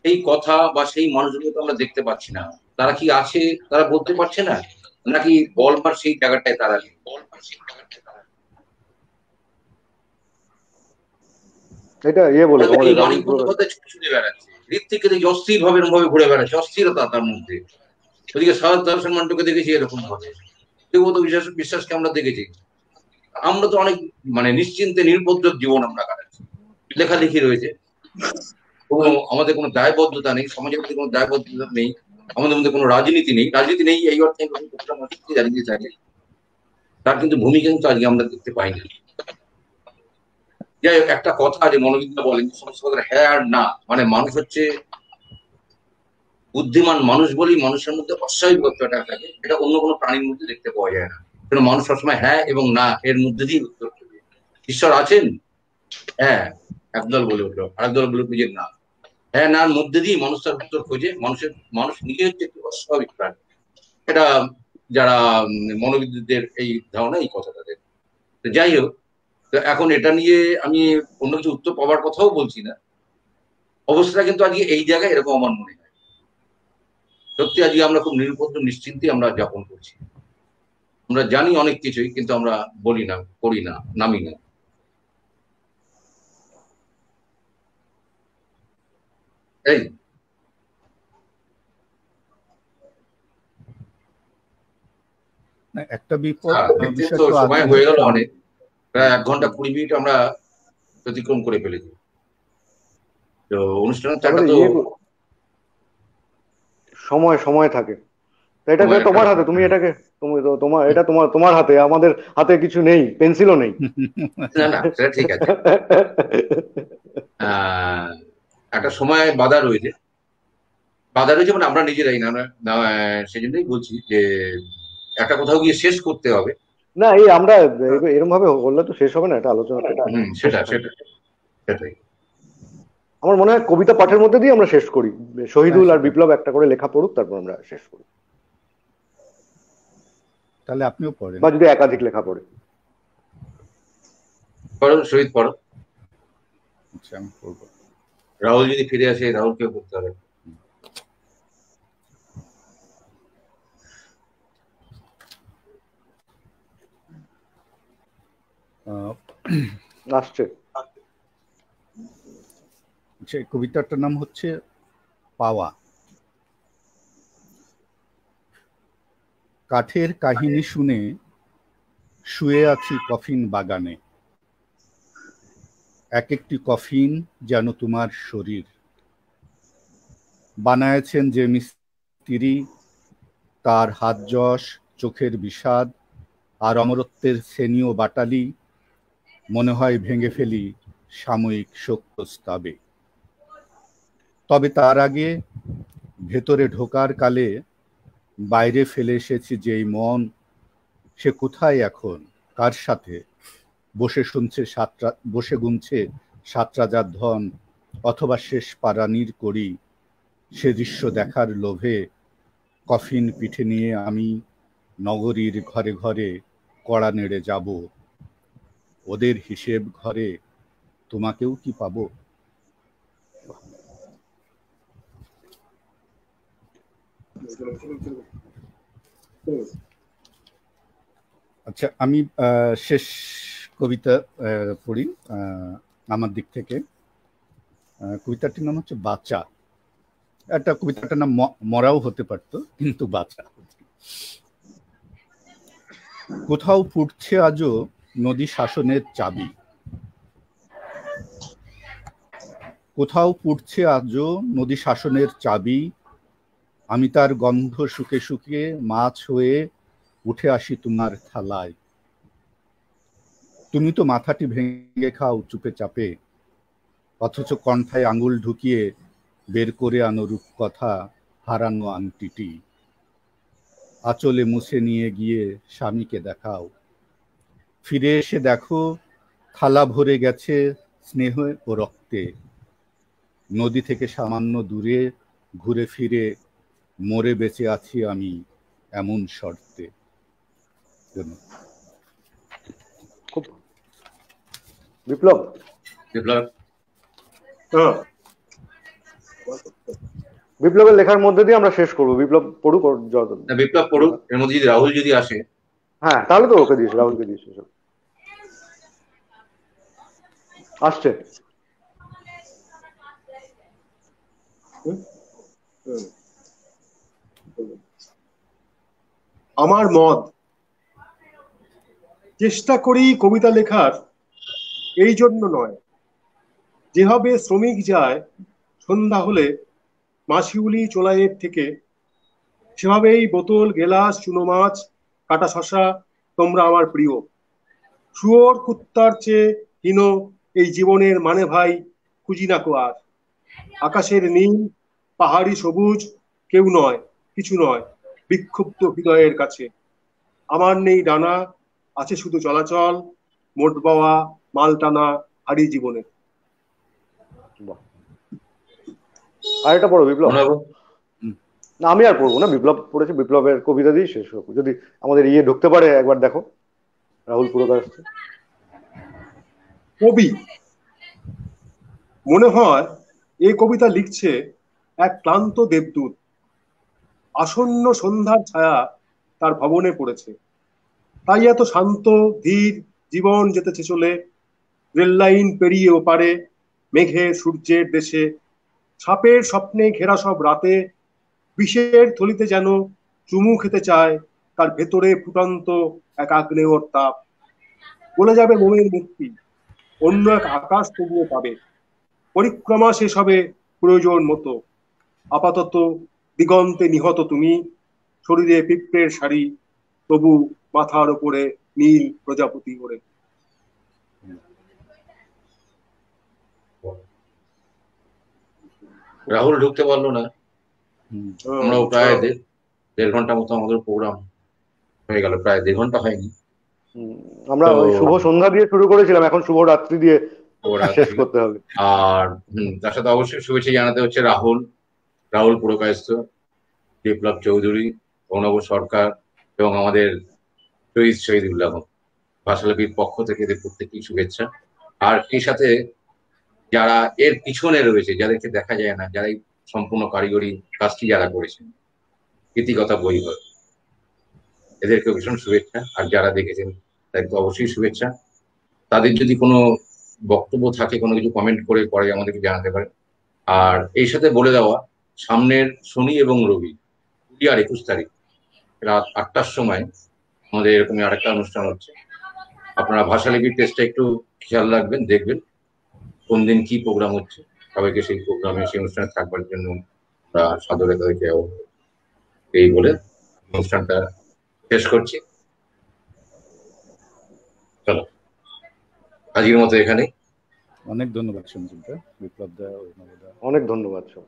সেই কথা বা সেই মানুষগুলো আমরা দেখতে পাচ্ছি না। তারা কি আছে তারা বলতে পারছে না, নাকি বলবার সেই জায়গাটায় তারা নেই। এটা বলে তোমাদের মানিক বন্দ্যোপাধ্যায় ছুটে বেড়াচ্ছে, ঋত্বিককে দেখি অস্থির ভাবে এরকম ভাবে ঘুরে বেড়াচ্ছে, অস্থিরতা তার মধ্যে। ওদিকে সারদ দর্শন মান্টুকে দেখেছি এরকম ভাবে, ব্যক্তিগত বিশ্বাসকে আমরা দেখেছি। আমরা তো অনেক মানে নিশ্চিন্তে নির্বুদ্ধ জীবন আমরা কাটাচ্ছি, লেখালেখি রয়েছে, কোনো আমাদের কোনো দায়বদ্ধতা নেই, সমাজের মধ্যে কোনো দায়বদ্ধতা নেই, আমাদের মধ্যে কোনো রাজনীতি নেই এই অর্থে জানিয়ে চাই তার কিন্তু ভূমিকা কিন্তু আজকে আমরা দেখতে পাই না। যাই হোক, একটা কথা আছে মনোবিদ্যা বলেন সমস্ত কথা হ্যাঁ আর না, মানে মানুষ হচ্ছে বুদ্ধিমান মানুষ বলেই মানুষের মধ্যে অস্বাভাবিকতাটা থাকে, এটা অন্য কোনো প্রাণীর মধ্যে দেখতে পাওয়া যায় না। কিন্তু মানুষ সবসময় হ্যাঁ এবং না এর মধ্যে দিয়ে উত্তর করবে। ঈশ্বর আছেন, হ্যাঁ একদল বলে উঠলো, আরেকদল বলে উঠলো যে না। হ্যাঁ না মধ্যে দিয়ে মানুষ তার উত্তর খোঁজে, মানুষ নিজে হচ্ছে একটি অস্বাভাবিক প্রাণী। এটা যারা মনোবিদদের এই ধারণা, এই কথা তাদের। তো যাই হোক, তো এখন এটা নিয়ে আমি অন্য কিছু উত্তর পাওয়ার কথাও বলছি না, অবস্থাটা কিন্তু আজকে এই জায়গায় এরকম আমার মনে হয়। সত্যি আজকে আমরা খুব নিরুপদ্র নিশ্চিন্তে আমরা যাপন করছি, আমরা জানি অনেক কিছুই কিন্তু আমরা বলি না, করি না, নামি না। এই একটা বিষয় তো সময় হয়ে গেল অনেক, প্রায় 1 ঘন্টা 20 মিনিট আমরা অতিক্রম করে ফেলেছি। তো অনুষ্ঠানের টাকা তো সময় থাকে, এটা তোমার হাতে, তুমি এটাকে তোমার হাতে, আমাদের হাতে কিছু নেই, পেন্সিলও নেই। না সেটা ঠিক আছে, একটা সময় বাধা রয়েছে মানে আমরা নিজেরাই না, সেই জন্যই বলছি যে একটা কোথাও গিয়ে শেষ করতে হবে না। এই আমরা এরকম ভাবে বললে তো শেষ হবে না, এটা আলোচনা। সেটাই আমার মনে হয় কবিতা পাঠের মধ্যে দিয়ে আমরা শেষ করি, শহীদুল আর বিপ্লব একটা করে লেখা পড়ুক, তারপর আমরা শেষ করি। তাহলে আপনিও পড়েন, বা যদি একাধিক লেখা পড়ে। শহীদ পড়ো। আচ্ছা আমি পড়বো। রাহুল যদি ফিরে আসে, রাহুলকেও পড়তে হবে। আসছে। কবিতাটার নাম হচ্ছে পাওয়া। কাঠের কাহিনী শুনে শুয়ে আছি কফিন বাগানে, এক একটি কফিন যেন তোমার শরীর। বানায়েছেন যে মিস্ত্রি, তার হাত যশ, চোখের বিষাদ আর অমরত্বের শ্রেণী ও বাটালি, মনে হয় ভেঙে ফেলি সাময়িক শোক প্রস্তাবে। তবে তার আগে ভেতরে ঢোকার কালে বাইরে ফেলে এসেছি যেই মন, সে কোথায় এখন, কার সাথে বসে গুনছে 7 রাজার ধন, অথবা শেষ পারানির করি। সে দৃশ্য দেখার লোভে কফিন পিঠে নিয়ে আমি নগরীর ঘরে ঘরে কড়া নেড়ে যাব। ওদের হিসেব ঘরে তোমাকেও কি পাবো? আচ্ছা, আমি শেষ কবিতা পড়ি আমার দিক থেকে। কবিতাটির নাম হচ্ছে বাঁচা। একটা কবিতাটার নাম মরাও হতে পারতো, কিন্তু বাঁচা। কোথাও ফুটছে আজও নদী শাসনের চাবি, কোথাও ফুটছে আজও নদী শাসনের চাবি। আমি তার গন্ধ শুকে শুকে মাছ হয়ে উঠে আসি তোমার থালায়। তুমি তো মাথাটি ভেঙে খাও চুপে চাপে, অথচ কণ্ঠায় আঙুল ঢুকিয়ে বের করে আনো রূপকথা হারানো আংটিটি। আঁচলে মুছে নিয়ে গিয়ে স্বামীকে দেখাও, ফিরে এসে দেখো থালা ভরে গেছে স্নেহ ও রক্তে। নদী থেকে সামান্য দূরে ঘুরে ফিরে মরে বেঁচে আছি আমি এমন শর্তে। বিপ্লব বিপ্লবের লেখার মধ্যে দিয়ে আমরা শেষ করবো। বিপ্লব পড়ুক, বিপ্লব পড়ুক, এর মধ্যে যদি রাহুল যদি আসে, হ্যাঁ তাহলে তো ওকে দিস, রাহুলকে দিস। আসছে। আমার মত, চেষ্টা করি কবিতা লেখার এই জন্য নয়, যেভাবে শ্রমিক যায় সন্ধ্যা হলে মাসিউলি চোলাইয়ের থেকে, সেভাবেই বোতল, গেলাস, চুনো মাছ, কাটা শশা তোমরা আমার প্রিয়। শুয়োর কুত্তার চেয়ে হীন এই জীবনের মানে ভাই খুঁজি না কো আর। আকাশের নীল, পাহাড়ি সবুজ কেউ নয়, কিছু নয় বিক্ষুব্ধ হৃদয়ের কাছে। আমার নেই ডানা, আছে শুধু চলাচল, মোট বাওয়া মাল টানা হারি জীবনে। আর এটা পড়ো বিপ্লব। না আমি আর পড়বো না, বিপ্লব পড়েছে, বিপ্লবের কবিতা দিয়ে শেষ হোক। যদি আমাদের ইয়ে ঢুকতে পারে একবার দেখো, রাহুল পুরকার আসছে। কবি মনে হয় এই কবিতা লিখছে এক ক্লান্ত দেবদূত। আসন্ন সন্ধ্যার ছায়া তার ভবনে পড়েছে, তাই এত শান্ত ধীর জীবন যেতেছে চলে। রেল লাইন পেরিয়ে ওপারে মেঘের সূর্যের দেশে, সাপের স্বপ্নে ঘেরা সব রাতে, বিষের থলিতে যেন চুমু খেতে চায় তার ভেতরে ফুটন্ত এক আগ্নেয়র তাপ। বলে যাবে মোমের মুক্তি, অন্য এক আকাশ তবুও পাবে। পরিক্রমা শেষ হবে প্রয়োজন মতো, আপাতত দিগন্তে নিহত তুমি, শরীরে পিঁপড়ের শাড়ি, তবু মাথার উপরে নীল প্রজাপতি ওড়ে। রাহুল ঢুকতে পারলো না, আমরাও প্রায় 1.5 ঘন্টা মতো আমাদের প্রোগ্রাম হয়ে গেল, প্রায় 1.5 ঘন্টা হয়নি। আমরা শুভ সন্ধ্যা দিয়ে শুরু করেছিলাম, এখন শুভ রাত্রি দিয়ে শেষ করতে হবে। আর তার সাথে অবশ্যই শুভেচ্ছা জানাতে হচ্ছে রাহুল পুরকায়স্থ, বিপ্লব চৌধুরী, অর্ণব সরকার এবং আমাদের শহীদুল্লাহ ভাষালিপির পক্ষ থেকে এদের প্রত্যেকই শুভেচ্ছা। আর এই সাথে যারা এর পিছনে রয়েছে, যাদেরকে দেখা যায় না, যারা সম্পূর্ণ কারিগরি কাজটি যারা করেছেন, ইতিকথা বই হয়, এদেরকে ভীষণ শুভেচ্ছা। আর যারা দেখেছেন তাদেরকে অবশ্যই শুভেচ্ছা। তাদের যদি কোনো বক্তব্য থাকে, কোনো কিছু কমেন্ট করে পরে আমাদেরকে জানাতে পারে। আর এই সাথে বলে দেওয়া, সামনের শনি এবং রবি 20 আর 21 তারিখ রাত 8টার সময় আমাদের এরকমই আরেকটা অনুষ্ঠান হচ্ছে। আপনারা ভাষালিপির টেস্টটা একটু খেয়াল রাখবেন, দেখবেন কোন দিন কি প্রোগ্রাম হচ্ছে। সবাইকে সেই প্রোগ্রামে, সেই অনুষ্ঠানে থাকবার জন্য আমরা সাদরে তাদেরকে এই বলে অনুষ্ঠানটা শেষ করছি। চলো আজকের মতো এখানে। অনেক ধন্যবাদ সঞ্জিত দা, বিপ্লব দা, অনেক ধন্যবাদ সব।